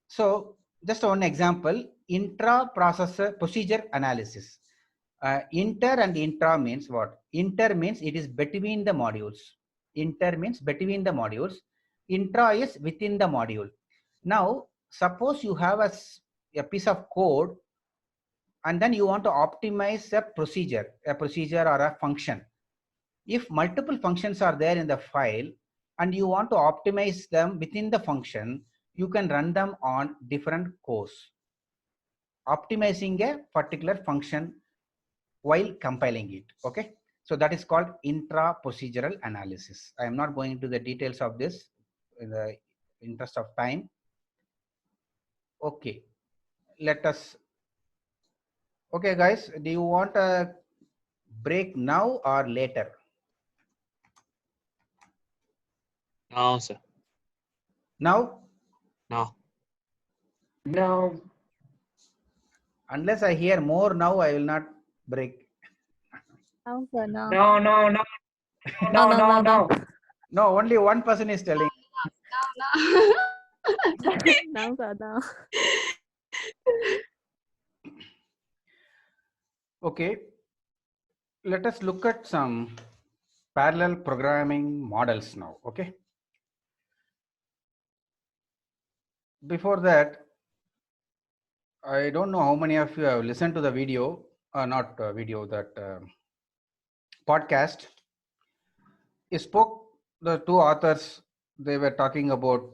So just one example, intra-processor procedure analysis. Inter and intra means what? Inter means it is between the modules. Inter means between the modules. Intra is within the module. Now, suppose you have a piece of code and then you want to optimize a procedure or a function. If multiple functions are there in the file and you want to optimize them within the function, you can run them on different cores, optimizing a particular function while compiling it. Okay. So that is called intra-procedural analysis. I am not going into the details of this in the interest of time. Okay. Let us. Okay, guys, do you want a break now or later? No, sir. Now? No. No. Unless I hear more now, I will not break. No, sir, no. No. No. No, only one person is telling. Now, sir, now. Okay, let us look at some parallel programming models now. Okay. Before that, I don't know how many of you have listened to the video, not video, that podcast. He spoke, the two authors, they were talking about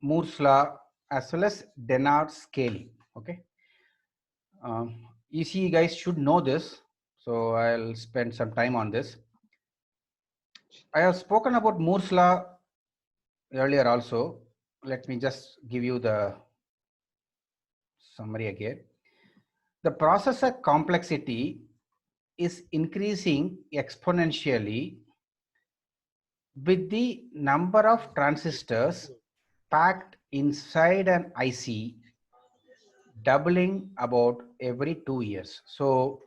Moore's law as well as Dennard scaling. Okay. EC guys should know this, so I'll spend some time on this. I have spoken about Moore's law earlier also. Let me just give you the summary again. The processor complexity is increasing exponentially with the number of transistors packed inside an IC doubling about every 2 years. So,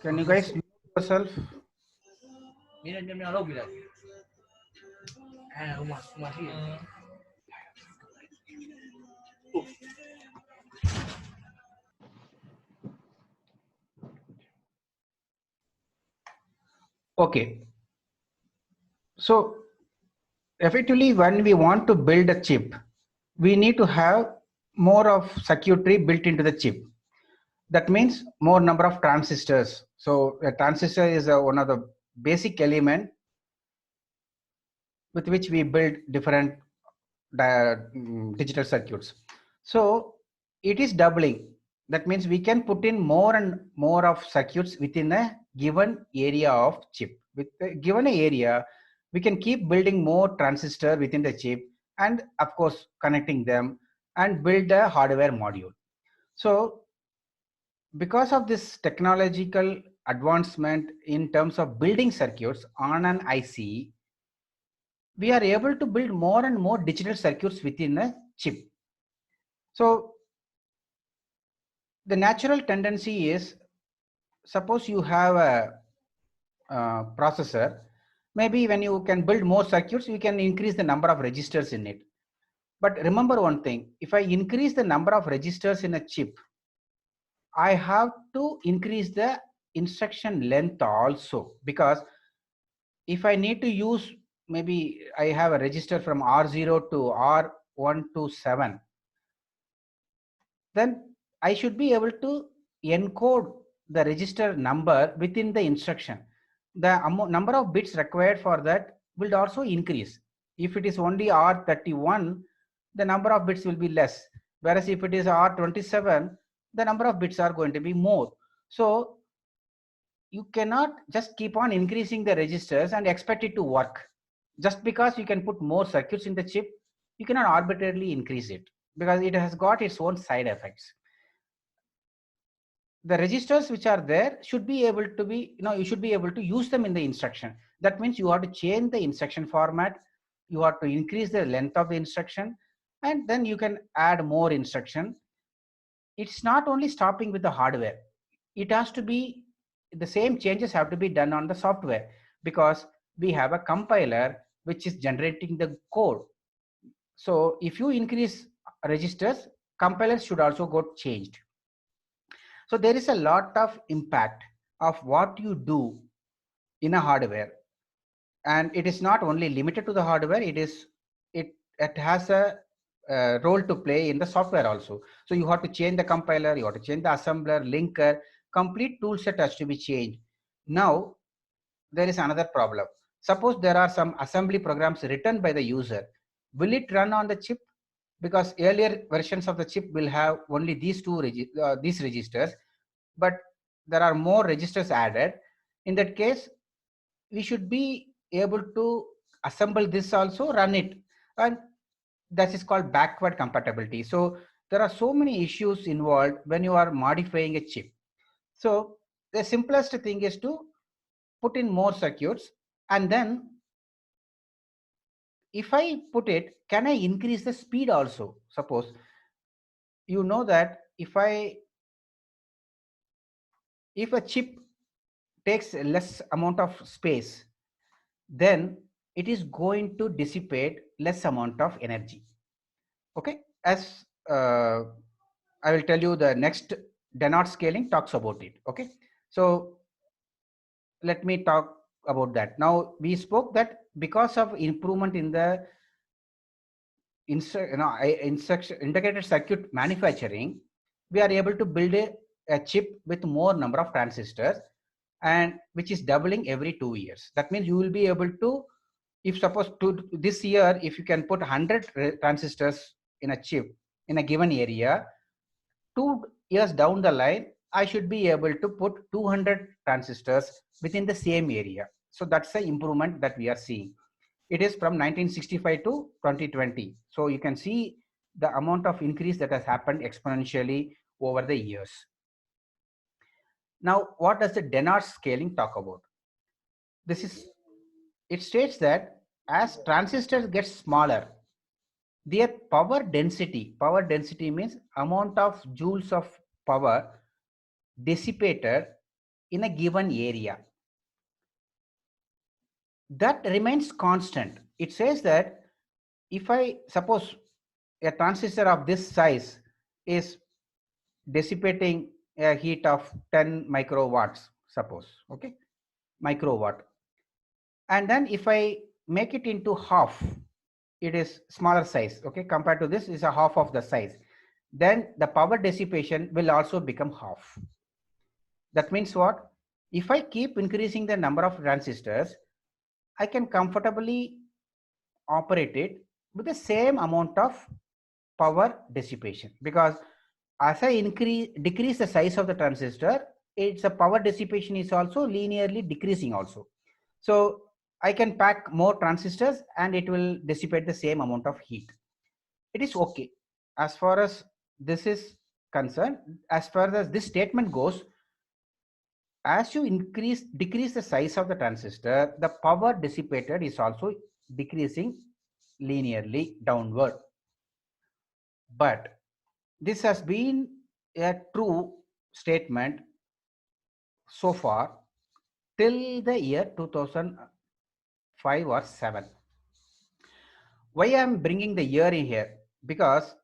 can you guys mute yourself? Okay. So, effectively, when we want to build a chip, we need to have more of circuitry built into the chip. That means more number of transistors. So a transistor is one of the basic element with which we build different digital circuits. So it is doubling. That means we can put in more and more of circuits within a given area of chip. With a given area, we can keep building more transistor within the chip, and of course connecting them and build a hardware module. So because of this technological advancement in terms of building circuits on an IC, we are able to build more and more digital circuits within a chip. So the natural tendency is, suppose you have a processor, maybe when you can build more circuits, you can increase the number of registers in it. But remember one thing, if I increase the number of registers in a chip, I have to increase the instruction length also, because if I need to use, maybe I have a register from R0 to R1 to 7, then I should be able to encode the register number within the instruction. The number of bits required for that will also increase. If it is only R31, the number of bits will be less. Whereas if it is R27, the number of bits are going to be more. So you cannot just keep on increasing the registers and expect it to work. Just because you can put more circuits in the chip, you cannot arbitrarily increase it, because it has got its own side effects. The registers which are there should be able to be, you should be able to use them in the instruction. That means you have to change the instruction format, you have to increase the length of the instruction, and then you can add more instruction. It's not only stopping with the hardware, it has to be, the same changes have to be done on the software, because we have a compiler which is generating the code. So if you increase registers, compilers should also get changed. So there is a lot of impact of what you do in a hardware, and it is not only limited to the hardware, it has a role to play in the software also. So you have to change the compiler, you have to change the assembler, linker, complete tool set has to be changed. Now there is another problem. Suppose there are some assembly programs written by the user, will it run on the chip? Because earlier versions of the chip will have only these these registers, but there are more registers added. In that case, we should be able to assemble this also, run it, and that is called backward compatibility. So there are so many issues involved when you are modifying a chip. So the simplest thing is to put in more circuits, and then if I put it, can I increase the speed also? Suppose you know that if a chip takes less amount of space, then it is going to dissipate less amount of energy. Okay, as I will tell you, the next Dennard scaling talks about it. Okay, so let me talk about that. Now we spoke that because of improvement in the integrated circuit manufacturing, we are able to build a chip with more number of transistors, and which is doubling every 2 years. That means you will be able to, if suppose to this year, if you can put 100 transistors in a chip in a given area, 2 years down the line, I should be able to put 200 transistors within the same area. So that's the improvement that we are seeing. It is from 1965 to 2020. So you can see the amount of increase that has happened exponentially over the years. Now, what does the Dennard scaling talk about? It states that as transistors get smaller, their power density means amount of joules of power dissipated in a given area, that remains constant. It says that if I suppose a transistor of this size is dissipating a heat of 10 microwatts, suppose, okay, microwatt, and then if I make it into half, it is smaller size, okay, compared to this is a half of the size, then the power dissipation will also become half. That means what? If I keep increasing the number of transistors, I can comfortably operate it with the same amount of power dissipation, because as I decrease the size of the transistor, its a power dissipation is also linearly decreasing also. So I can pack more transistors and it will dissipate the same amount of heat. It is okay as far as this is concerned. As far as this statement goes, as you decrease the size of the transistor, the power dissipated is also decreasing linearly downward. But this has been a true statement so far till the year 2005 or 7. Why I am bringing the year in here? Because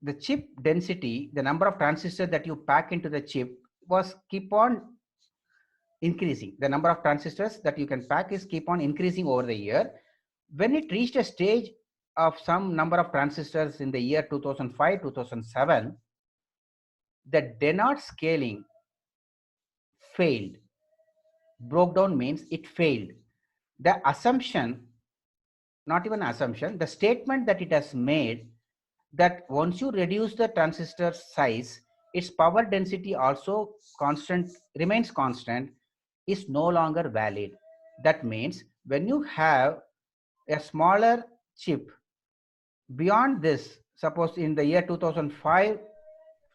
the chip density, the number of transistors that you pack into the chip, was keep on increasing. The number of transistors that you can pack is keep on increasing over the year. When it reached a stage of some number of transistors in the year 2005, 2007, the Dennard scaling failed. Broke down means it failed. The assumption, not even assumption, the statement that it has made, that once you reduce the transistor size, its power density also constant, remains constant, is no longer valid. That means when you have a smaller chip, beyond this, suppose in the year 2005,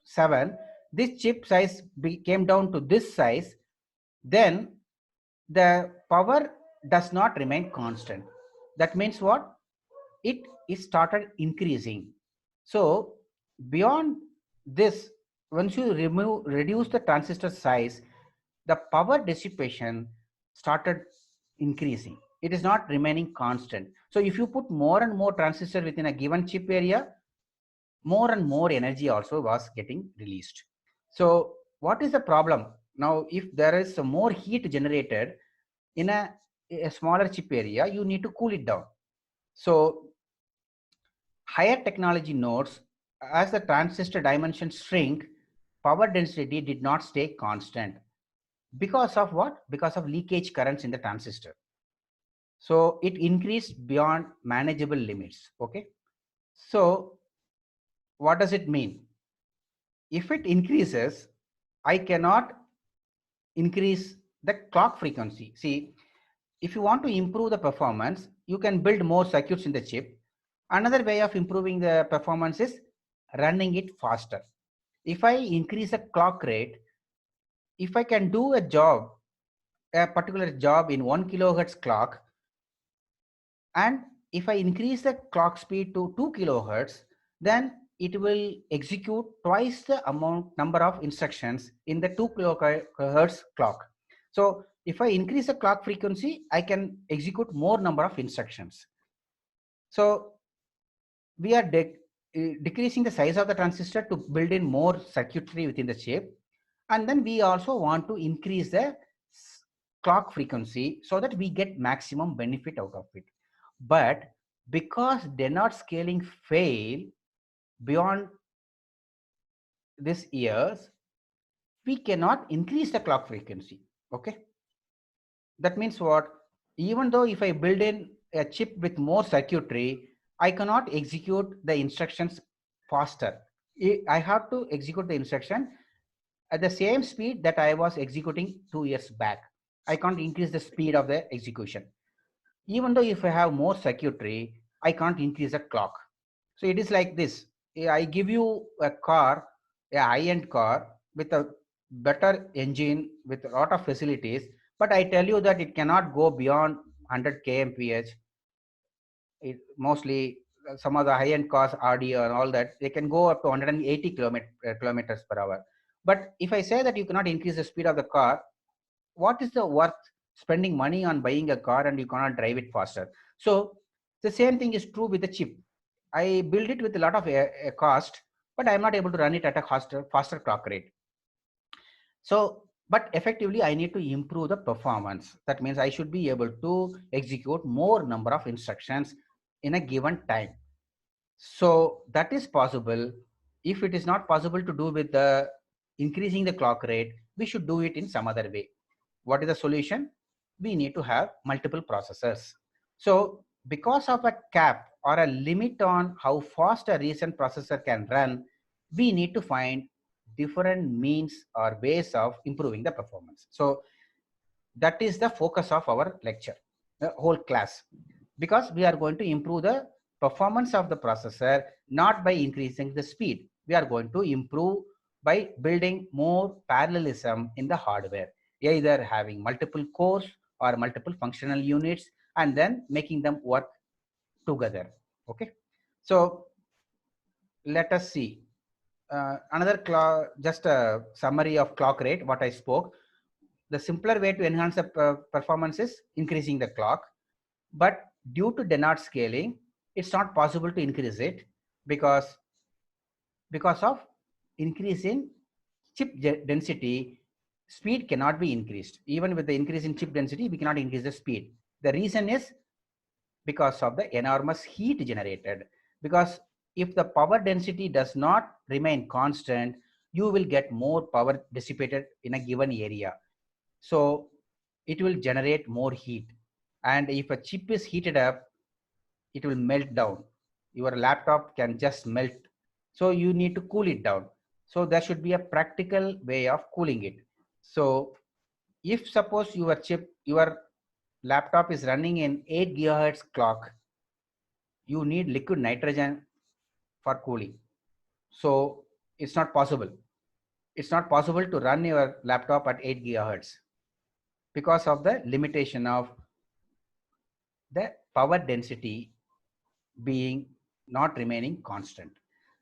7, this chip size came down to this size, then the power does not remain constant. That means what? It is started increasing. So beyond this, once you reduce the transistor size, the power dissipation started increasing. It is not remaining constant. So if you put more and more transistor within a given chip area, more and more energy also was getting released. So what is the problem? Now, if there is more heat generated in a smaller chip area, you need to cool it down. So higher technology nodes, as the transistor dimensions shrink, power density did not stay constant. Because of what? Because of leakage currents in the transistor. So it increased beyond manageable limits. Okay. So what does it mean? If it increases, I cannot increase the clock frequency. See, if you want to improve the performance, you can build more circuits in the chip. Another way of improving the performance is running it faster. If I increase the clock rate, if I can do a job, a particular job in 1 kilohertz clock, and if I increase the clock speed to 2 kilohertz, then it will execute twice the number of instructions in the 2 kilohertz clock. So If I increase the clock frequency, I can execute more number of instructions. So we are decreasing the size of the transistor to build in more circuitry within the chip. And then we also want to increase the clock frequency so that we get maximum benefit out of it. But because Dennard scaling fail beyond this years, we cannot increase the clock frequency. Okay. That means what? Even though if I build in a chip with more circuitry, I cannot execute the instructions faster. I have to execute the instruction at the same speed that I was executing 2 years back. I can't increase the speed of the execution. Even though if I have more circuitry, I can't increase the clock. So it is like this. I give you a car, a high-end car with a better engine with a lot of facilities, but I tell you that it cannot go beyond 100 kmph. It mostly some of the high-end cars, RD and all that, they can go up to 180 kilometers per hour. But if I say that you cannot increase the speed of the car, what is the worth spending money on buying a car and you cannot drive it faster? So the same thing is true with the chip. I build it with a lot of cost, but I'm not able to run it at a faster clock rate. So, but effectively, I need to improve the performance. That means I should be able to execute more number of instructions in a given time. So that is possible. If it is not possible to do with the increasing the clock rate, we should do it in some other way. What is the solution? We need to have multiple processors. So because of a cap or a limit on how fast a recent processor can run, we need to find different means or ways of improving the performance. So that is the focus of our lecture, the whole class, because we are going to improve the performance of the processor, not by increasing the speed. We are going to improve by building more parallelism in the hardware, either having multiple cores or multiple functional units and then making them work together. Okay. So let us see. Another just a summary of clock rate, what I spoke. The simpler way to enhance the performance is increasing the clock. But due to Dennard scaling, it's not possible to increase it because of increase in chip density, speed cannot be increased. Even with the increase in chip density, we cannot increase the speed. The reason is because of the enormous heat generated. Because if the power density does not remain constant, you will get more power dissipated in a given area. So it will generate more heat. And if a chip is heated up, it will melt down. Your laptop can just melt. So you need to cool it down. So there should be a practical way of cooling it. So if suppose your laptop is running in 8 gigahertz clock, you need liquid nitrogen for cooling. So it's not possible. It's not possible to run your laptop at 8 gigahertz because of the limitation of the power density being not remaining constant.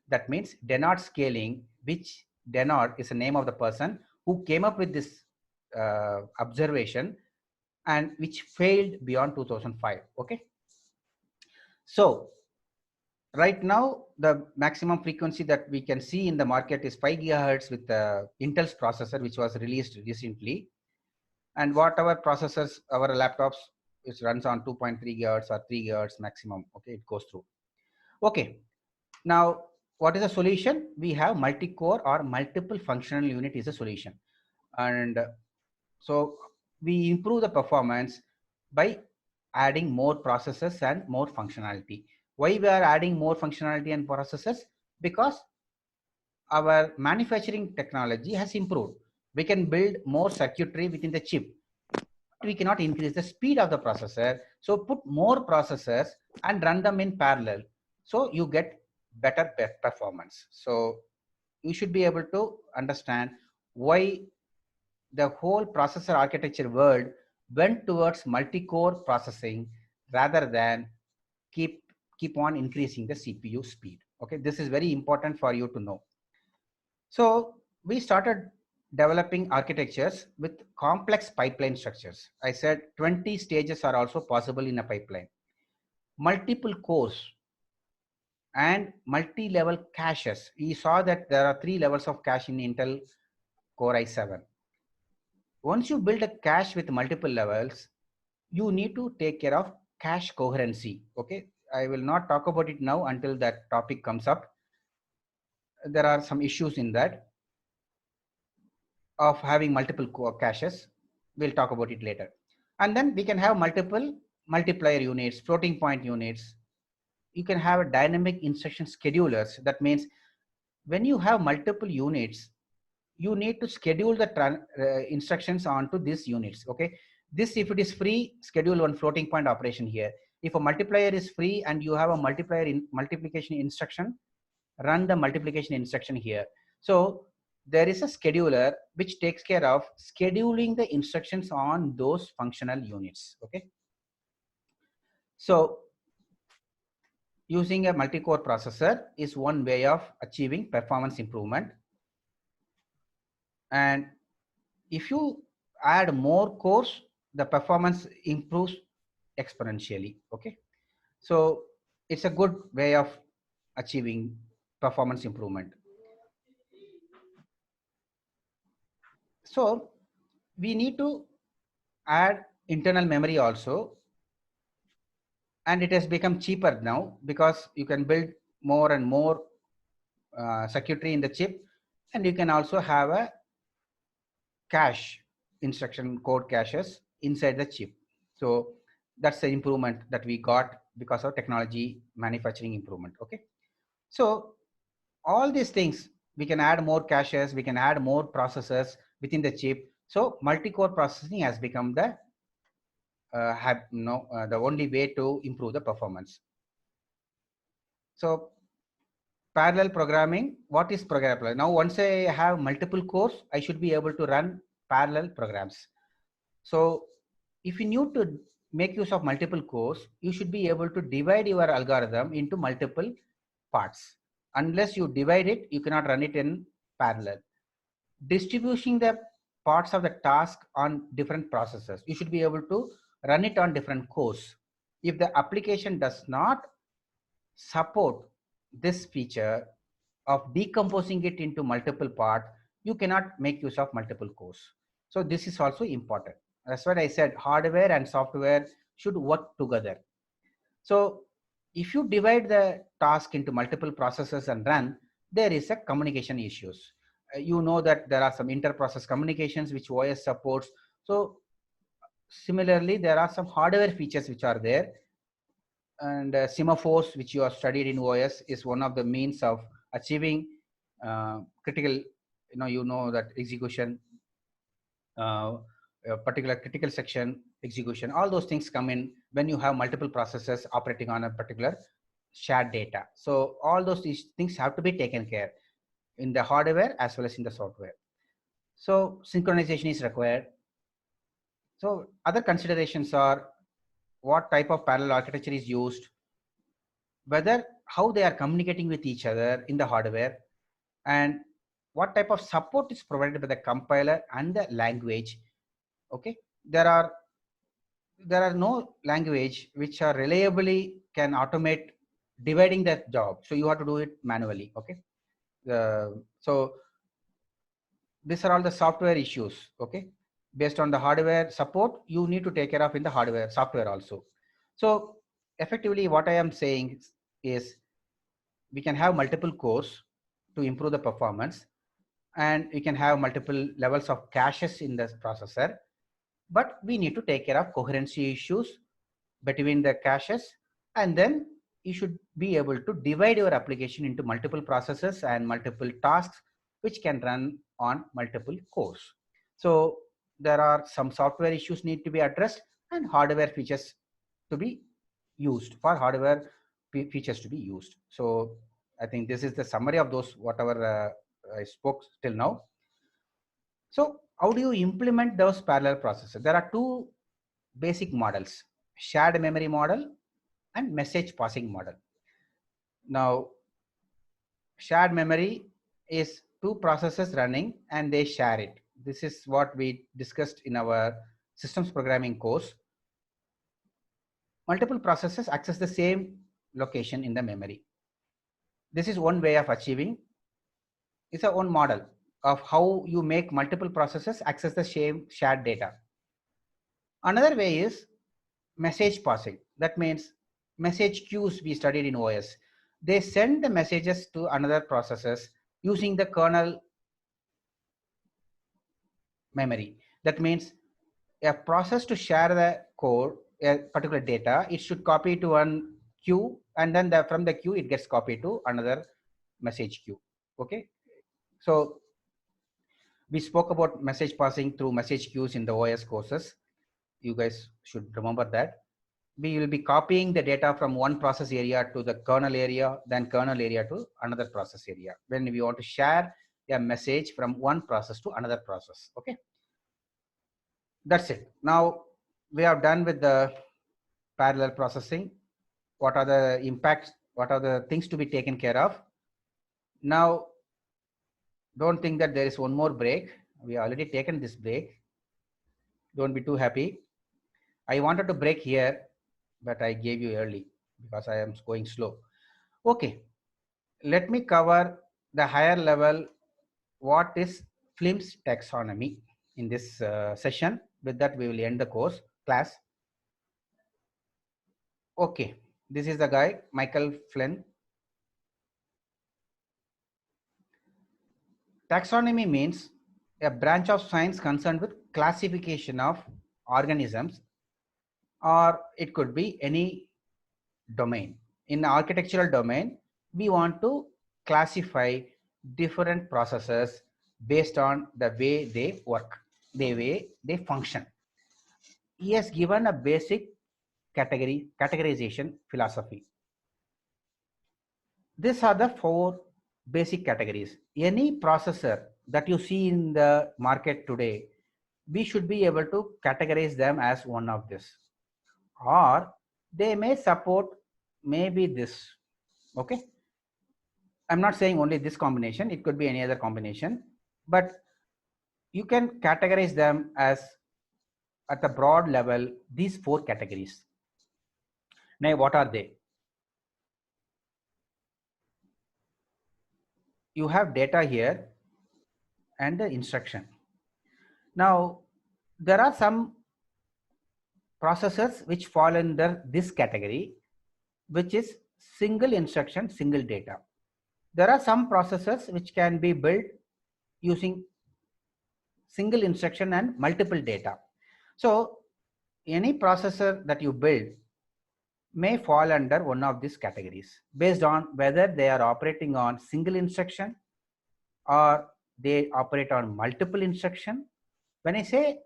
That means Dennard scaling, which Dennard is the name of the person who came up with this observation and which failed beyond 2005. Okay. So right now, the maximum frequency that we can see in the market is 5 gigahertz with Intel's processor, which was released recently. And whatever processors, our laptops, which runs on 2.3 gigahertz or 3 gigahertz maximum. Okay, it goes through. Okay. Now, what is the solution? We have multi-core or multiple functional unit is a solution. And so we improve the performance by adding more processors and more functionality. Why we are adding more functionality and processors? Because our manufacturing technology has improved. We can build more circuitry within the chip. We cannot increase the speed of the processor. So put more processors and run them in parallel. So you get better performance. So you should be able to understand why the whole processor architecture world went towards multi-core processing rather than keep on increasing the CPU speed. Okay, this is very important for you to know. So we started developing architectures with complex pipeline structures. I said 20 stages are also possible in a pipeline. Multiple cores and multi-level caches. We saw that there are 3 levels of cache in Intel Core i7. Once you build a cache with multiple levels, you need to take care of cache coherency. Okay, I will not talk about it now until that topic comes up. There are some issues in that of having multiple caches. We'll talk about it later. And then we can have multiple multiplier units, floating point units. You can have a dynamic instruction schedulers. That means when you have multiple units, you need to schedule the instructions onto these units. Okay, this, if it is free, schedule one floating point operation here. If a multiplier is free and you have a multiplication instruction, run the multiplication instruction here. So there is a scheduler which takes care of scheduling the instructions on those functional units. Okay, so using a multi-core processor is one way of achieving performance improvement. And if you add more cores, the performance improves exponentially. Okay, so it's a good way of achieving performance improvement. So we need to add internal memory also, and it has become cheaper now because you can build more and more circuitry in the chip, and you can also have a cache instruction code caches inside the chip. So that's the improvement that we got because of technology manufacturing improvement. Okay, so all these things, we can add more caches, we can add more processors within the chip. So multi-core processing has become the the only way to improve the performance. So parallel programming, what is parallel? Now once I have multiple cores, I should be able to run parallel programs. So if you need to make use of multiple cores, you should be able to divide your algorithm into multiple parts. Unless you divide it, you cannot run it in parallel. Distributing the parts of the task on different processors, you should be able to run it on different cores. If the application does not support this feature of decomposing it into multiple parts, you cannot make use of multiple cores. So this is also important. That's what I said, hardware and software should work together. So if you divide the task into multiple processes and run, there is a communication issues. You know that there are some inter-process communications which OS supports. So similarly, there are some hardware features which are there, and semaphores, which you have studied in OS, is one of the means of achieving critical, you know that execution, a particular critical section execution, all those things come in when you have multiple processes operating on a particular shared data. So all those things have to be taken care in the hardware as well as in the software. So synchronization is required. So other considerations are what type of parallel architecture is used, whether how they are communicating with each other in the hardware, and what type of support is provided by the compiler and the language. Okay, there are no language which are reliably can automate dividing that job, so you have to do it manually. Okay, so these are all the software issues. Okay, based on the hardware support, you need to take care of in the hardware software also. So effectively what I am saying is we can have multiple cores to improve the performance, and we can have multiple levels of caches in the processor, but we need to take care of coherency issues between the caches, and then you should be able to divide your application into multiple processes and multiple tasks which can run on multiple cores. So there are some software issues need to be addressed and hardware features to be used for hardware features to be used. So I think this is the summary of those whatever I spoke till now. So how do you implement those parallel processors? There are two basic models: shared memory model and message passing model. Now shared memory is two processes running and they share it. This is what we discussed in our systems programming course. Multiple processes access the same location in the memory. This is one way of achieving. It's a one model of how you make multiple processes access the same shared data. Another way is message passing. That means message queues we studied in OS. They send the messages to another processes using the kernel memory. That means a process to share the core, a particular data, it should copy to one queue, and then from the queue it gets copied to another message queue. Okay, so we spoke about message passing through message queues in the OS courses. You guys should remember that. We will be copying the data from one process area to the kernel area, then kernel area to another process area when we want to share a message from one process to another process. Okay, that's it. Now we are done with the parallel processing. What are the impacts? What are the things to be taken care of? Now, don't think that there is one more break. We already taken this break. Don't be too happy. I wanted to break here, but I gave you early because I am going slow. Okay, let me cover the higher level. What is Flynn's taxonomy in this session? With that, we will end the course class. Okay, this is the guy, Michael Flynn. Taxonomy means a branch of science concerned with classification of organisms, or it could be any domain. In the architectural domain, we want to classify different processes based on the way they work, the way they function. He has given a basic categorization philosophy. These are the four basic categories. Any processor that you see in the market today, we should be able to categorize them as one of this, or they may support maybe this. Okay, I'm not saying only this combination, it could be any other combination, but you can categorize them as at a broad level these four categories. Now what are they? You have data here and the instruction. Now there are some processors which fall under this category, which is single instruction, single data. There are some processors which can be built using single instruction and multiple data. So any processor that you build may fall under one of these categories based on whether they are operating on single instruction or they operate on multiple instruction. When I say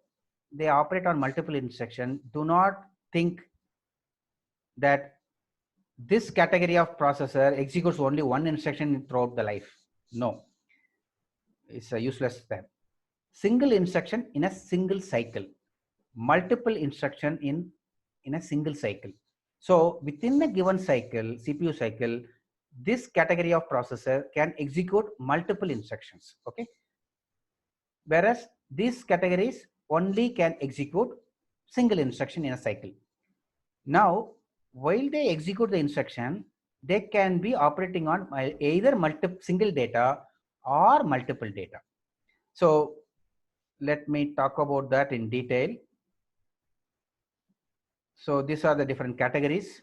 they operate on multiple instruction, do not think that this category of processor executes only one instruction throughout the life. No, it's a useless step. Single instruction in a single cycle, multiple instruction in a single cycle. So within a given cycle, CPU cycle, this category of processor can execute multiple instructions. Okay, whereas these categories only can execute single instruction in a cycle. Now while they execute the instruction, they can be operating on either single data or multiple data. So let me talk about that in detail. So these are the different categories.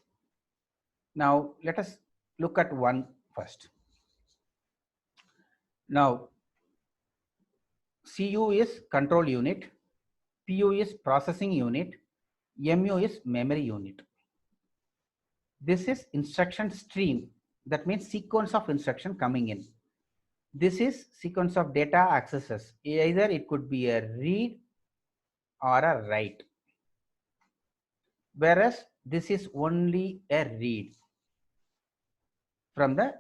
Now let us look at one first. Now CU is control unit, PU is processing unit, MU is memory unit. This is instruction stream. That means sequence of instruction coming in. This is sequence of data accesses. Either it could be a read or a write. Whereas this is only a read from the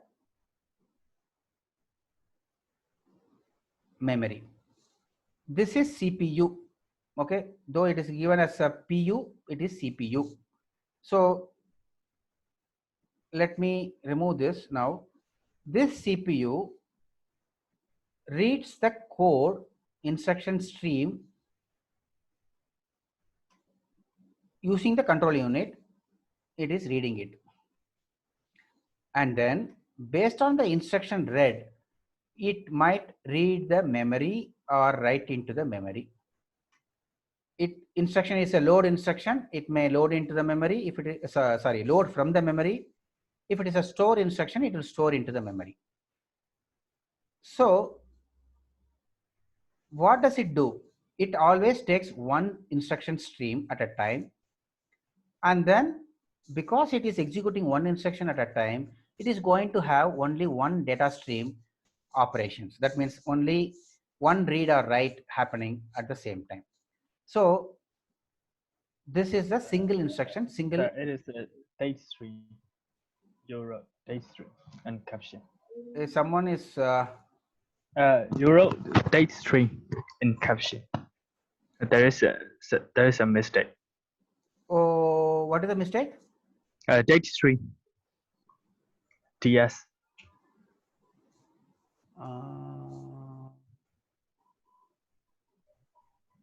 memory. This is CPU. Okay, though it is given as a PU, it is CPU. So let me remove this now. This CPU reads the code instruction stream using the control unit, it is reading it. And then based on the instruction read, it might read the memory or write into the memory. Instruction is a load instruction. It may load into the memory. If it is load from the memory. If it is a store instruction, it will store into the memory. So what does it do? It always takes one instruction stream at a time, and then because it is executing one instruction at a time, it is going to have only one data stream operations. That means only one read or write happening at the same time. So this is a single instruction, single. It is a date stream, Euro date stream and caption. Someone is Euro date stream in caption. There is a mistake. oh, what is the mistake? Date stream. DS.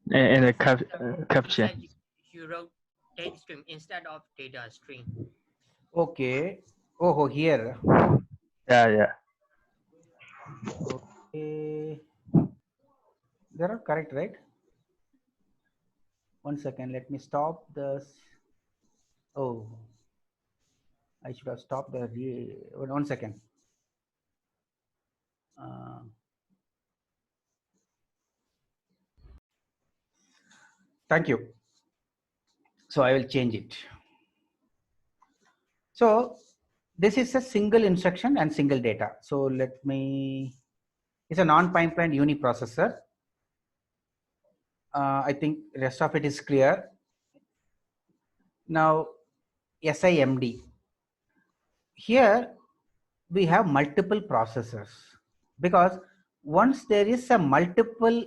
And a caption. You wrote data stream instead of data stream. Okay. Oh, here. Yeah. Okay. They are correct, right? 1 second. Let me stop this. Oh, I should have stopped the. 1 second. Thank you. So I will change it. So this is a single instruction and single data. So let me, it's a non-pipeline uniprocessor. I think the rest of it is clear. Now SIMD. Here we have multiple processors, because once there is a multiple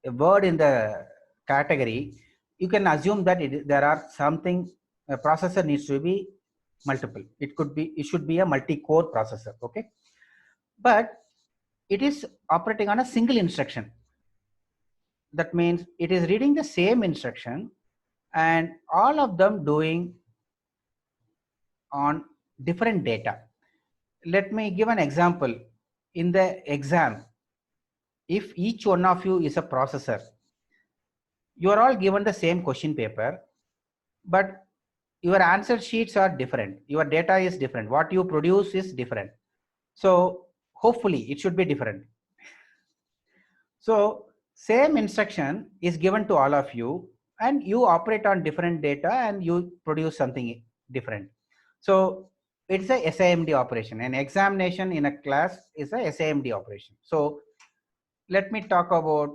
word in the category, you can assume that there are something, a processor needs to be multiple. It should be a multi-core processor, okay? But it is operating on a single instruction. That means it is reading the same instruction and all of them doing on different data. Let me give an example. In the exam, if each one of you is a processor, you are all given the same question paper, but your answer sheets are different. Your data is different. What you produce is different. So hopefully it should be different. So same instruction is given to all of you and you operate on different data and you produce something different. So it's a SIMD operation. An examination in a class is a SIMD operation. So let me talk about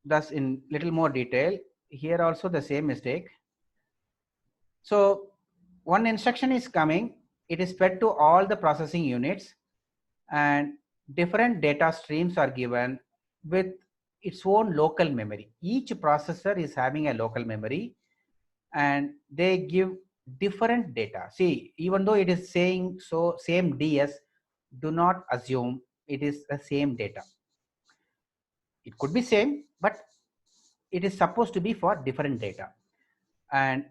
this in little more detail. Here also the same mistake. So one instruction is coming, it is fed to all the processing units and different data streams are given with its own local memory. Each processor is having a local memory and they give different data. See, even though it is saying so same DS, do not assume it is the same data. It could be same, but it is supposed to be for different data. And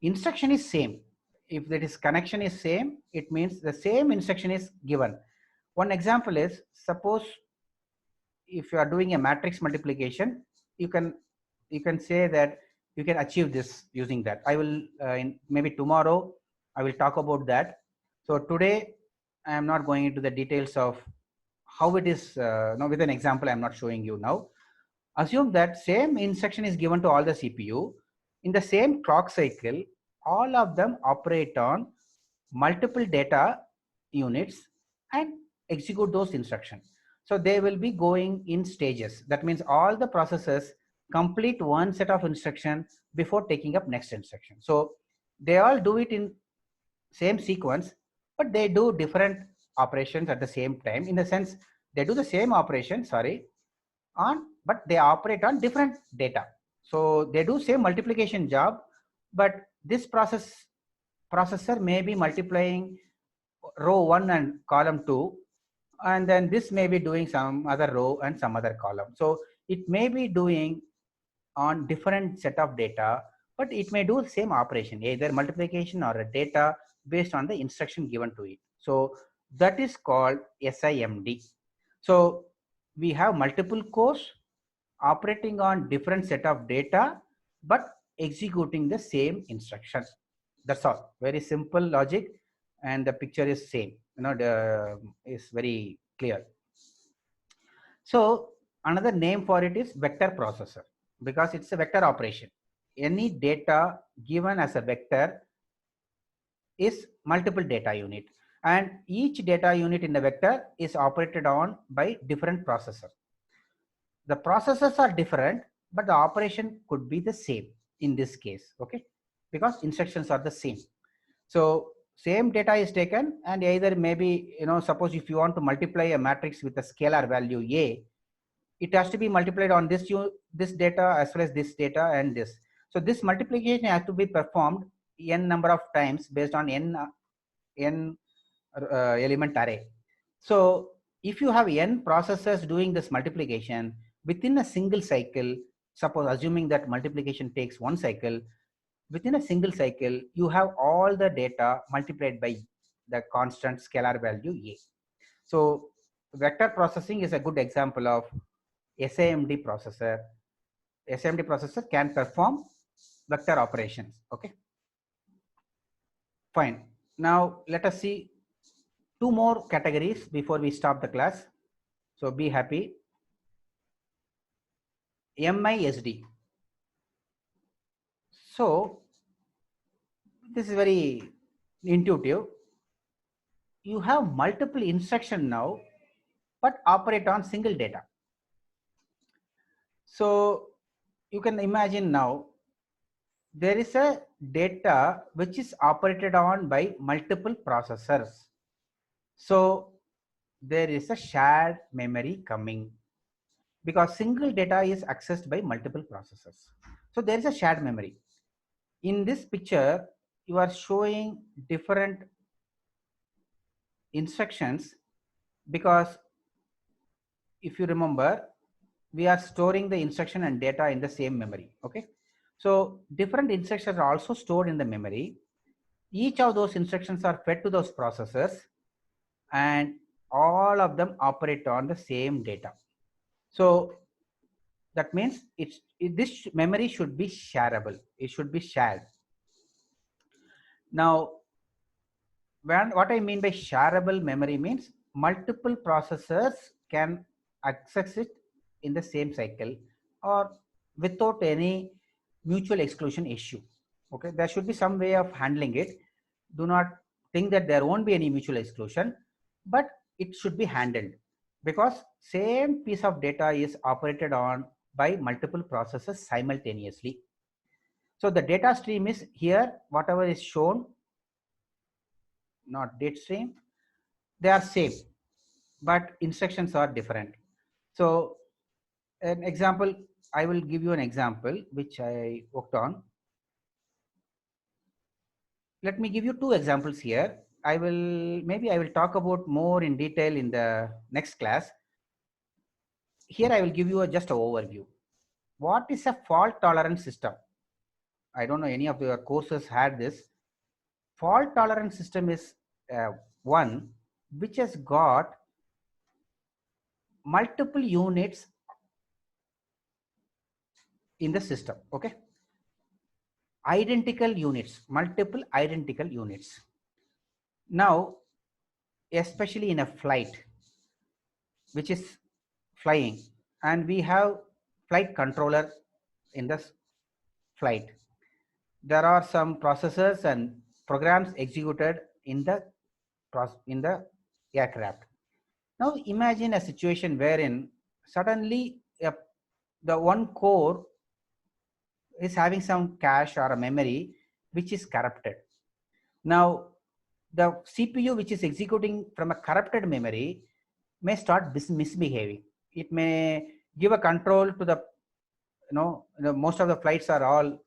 instruction is same. If that is connection is same, it means the same instruction is given. One example is, suppose if you are doing a matrix multiplication, you can say that you can achieve this using that. I will maybe tomorrow I will talk about that. So today I am not going into the details of how it is. Now with an example I am not showing you now. Assume that same instruction is given to all the CPU in the same clock cycle. All of them operate on multiple data units and execute those instructions. So they will be going in stages. That means all the processors complete one set of instruction before taking up next instruction. So they all do it in same sequence, but they do different operations at the same time. In the sense, they do the same operation, but they operate on different data. So they do same multiplication job, but this processor may be multiplying row 1 and column 2 and then this may be doing some other row and some other column. So it may be doing on different set of data, but it may do the same operation, either multiplication or a data based on the instruction given to it. So that is called SIMD. So we have multiple cores operating on different set of data, but executing the same instruction. That's all. Very simple logic, and the picture is same. The is very clear. So another name for it is vector processor, because it's a vector operation. Any data given as a vector is multiple data unit, and each data unit in the vector is operated on by different processor. The processors are different, but the operation could be the same in this case, okay? Because instructions are the same. So same data is taken, and either maybe, suppose if you want to multiply a matrix with a scalar value A, it has to be multiplied on this data as well as this data and this. So this multiplication has to be performed n number of times based on n element array. So if you have n processors doing this multiplication within a single cycle, suppose assuming that multiplication takes one cycle, within a single cycle, you have all the data multiplied by the constant scalar value A. So vector processing is a good example of SIMD processor. SIMD processor can perform vector operations. Okay. Fine. Now let us see two more categories before we stop the class. So be happy. MISD. So this is very intuitive. You have multiple instruction now, but operate on single data. So you can imagine now there is a data which is operated on by multiple processors. So there is a shared memory coming, because single data is accessed by multiple processors. So there is a shared memory. In this picture, you are showing different instructions, because if you remember, we are storing the instruction and data in the same memory. Okay. So different instructions are also stored in the memory. Each of those instructions are fed to those processors, and all of them operate on the same data. So that means this memory should be shareable. It should be shared. Now, what I mean by shareable memory means multiple processors can access it in the same cycle or without any mutual exclusion issue. Okay, there should be some way of handling it. Do not think that there won't be any mutual exclusion, but it should be handled, because same piece of data is operated on by multiple processes simultaneously. So the data stream is here, whatever is shown, not date stream, they are same, but instructions are different. So an example, I will give you an example which I worked on. Let me give you two examples here. I will talk about more in detail in the next class. Here I will give you just an overview. What is a fault tolerant system? I don't know any of your courses had this. Fault tolerant system is one which has got multiple units in the system. Okay. Identical units, multiple identical units. Now, especially in a flight, which is flying, and we have flight controller in the flight. There are some processors and programs executed in the aircraft. Now imagine a situation wherein suddenly the one core is having some cache or a memory which is corrupted. Now the CPU which is executing from a corrupted memory may start misbehaving. It may give a control to the, most of the flights are all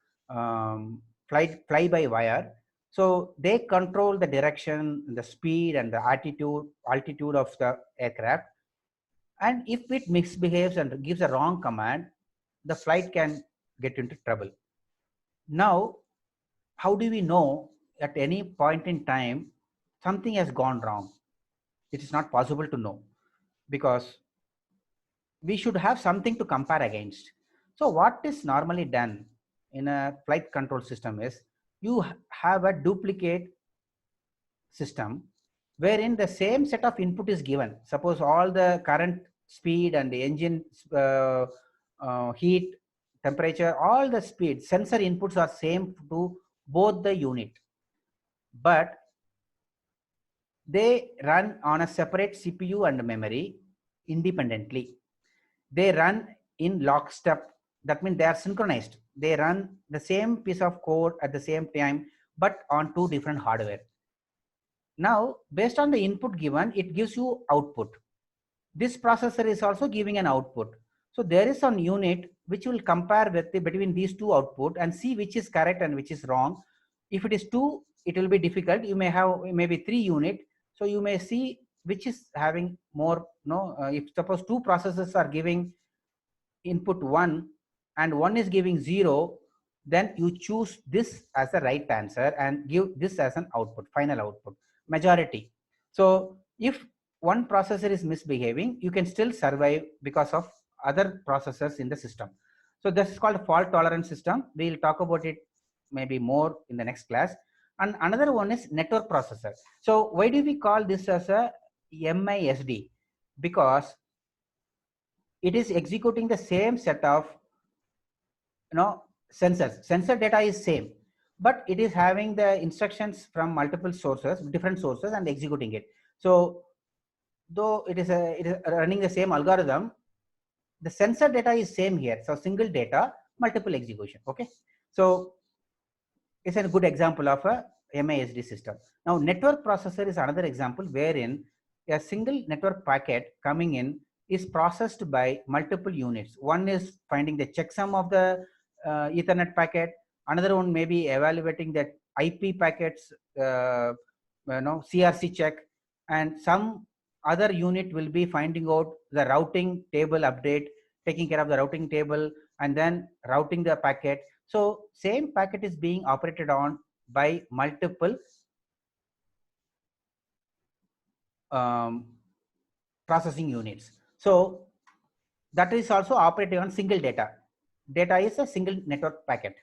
fly by wire. So they control the direction, the speed, and the altitude of the aircraft. And if it misbehaves and gives a wrong command, the flight can get into trouble. Now, how do we know at any point in time something has gone wrong? It is not possible to know, because we should have something to compare against. So what is normally done in a flight control system is you have a duplicate system wherein the same set of input is given. Suppose all the current, speed, and the engine heat, temperature, all the speed sensor inputs are same to both the unit, but they run on a separate CPU and memory independently. They run in lockstep. That means they are synchronized. They run the same piece of code at the same time, but on two different hardware. Now, based on the input given, it gives you output. This processor is also giving an output. So there is an unit which will compare with between these two output and see which is correct and which is wrong. If it is two, it will be difficult. You may have maybe 3 unit. So you may see which is having more. No, if suppose two processors are giving input 1 and one is giving 0, then you choose this as the right answer and give this as an output, final output, majority. So if one processor is misbehaving, you can still survive because of other processors in the system. So this is called fault tolerant system. We will talk about it maybe more in the next class. And another one is network processor. So why do we call this as a MISD? Because it is executing the same set of sensors. Sensor data is same, but it is having the instructions from multiple sources, different sources, and executing it. So though it is running the same algorithm, the sensor data is same here. So single data, multiple execution. Okay, so it's a good example of a MISD system. Now network processor is another example wherein a single network packet coming in is processed by multiple units. One is finding the checksum of the Ethernet packet. Another one may be evaluating that IP packets, CRC check, and some other unit will be finding out the routing table update, taking care of the routing table, and then routing the packet. So same packet is being operated on by multiple processing units. So that is also operating on single data. Data is a single network packet,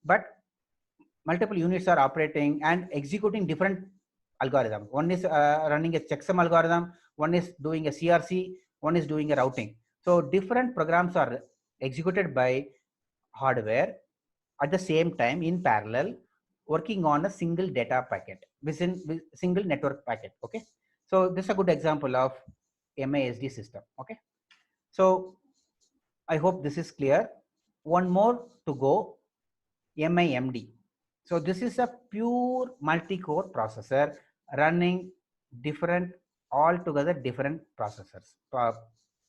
but multiple units are operating and executing different algorithms. One is running a checksum algorithm, one is doing a CRC, one is doing a routing. So different programs are executed by hardware at the same time in parallel, working on a single data packet within single network packet. Okay, so this is a good example of MISD system. Okay, so I hope this is clear. One more to go, MIMD. So this is a pure multi-core processor running different, altogether different processors,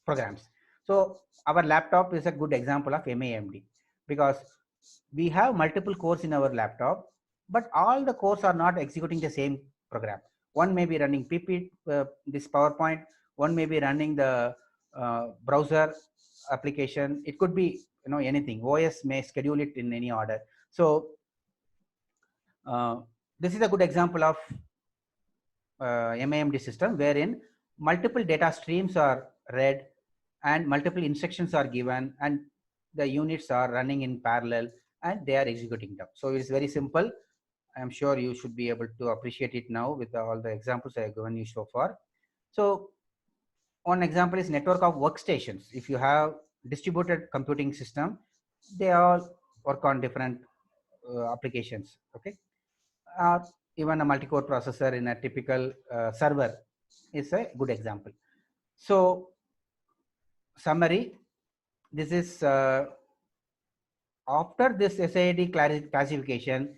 programs. So our laptop is a good example of MIMD because we have multiple cores in our laptop, but all the cores are not executing the same program. One may be running this PowerPoint, one may be running the browser application. It could be anything. OS may schedule it in any order. So this is a good example of MIMD system wherein multiple data streams are read and multiple instructions are given and the units are running in parallel and they are executing them. So it's very simple. I'm sure you should be able to appreciate it now with all the examples I have given you so far. So one example is network of workstations. If you have distributed computing system, they all work on different applications. Okay, even a multi-core processor in a typical server is a good example. So summary, this is after this SID classification,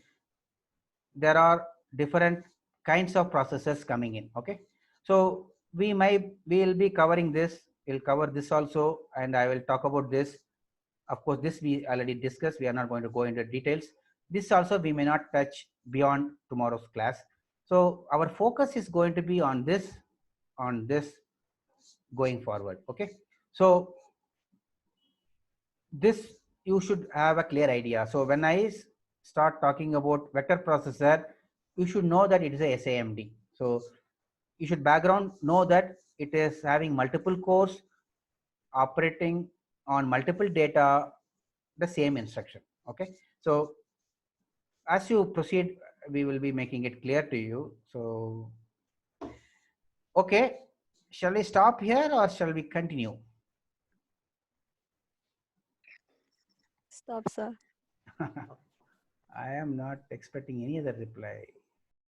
there are different kinds of processors coming in. Okay, so we will be covering this. We'll cover this also, and I will talk about this. Of course, this we already discussed. We are not going to go into details. This also we may not touch beyond tomorrow's class. So our focus is going to be on this going forward. Okay. So this you should have a clear idea. So when I start talking about vector processor, you should know that it is a SIMD. So you should background know that it is having multiple cores operating on multiple data, the same instruction. Okay. So as you proceed, we will be making it clear to you. So, okay, shall we stop here or shall we continue? Stop, sir. I am not expecting any other reply.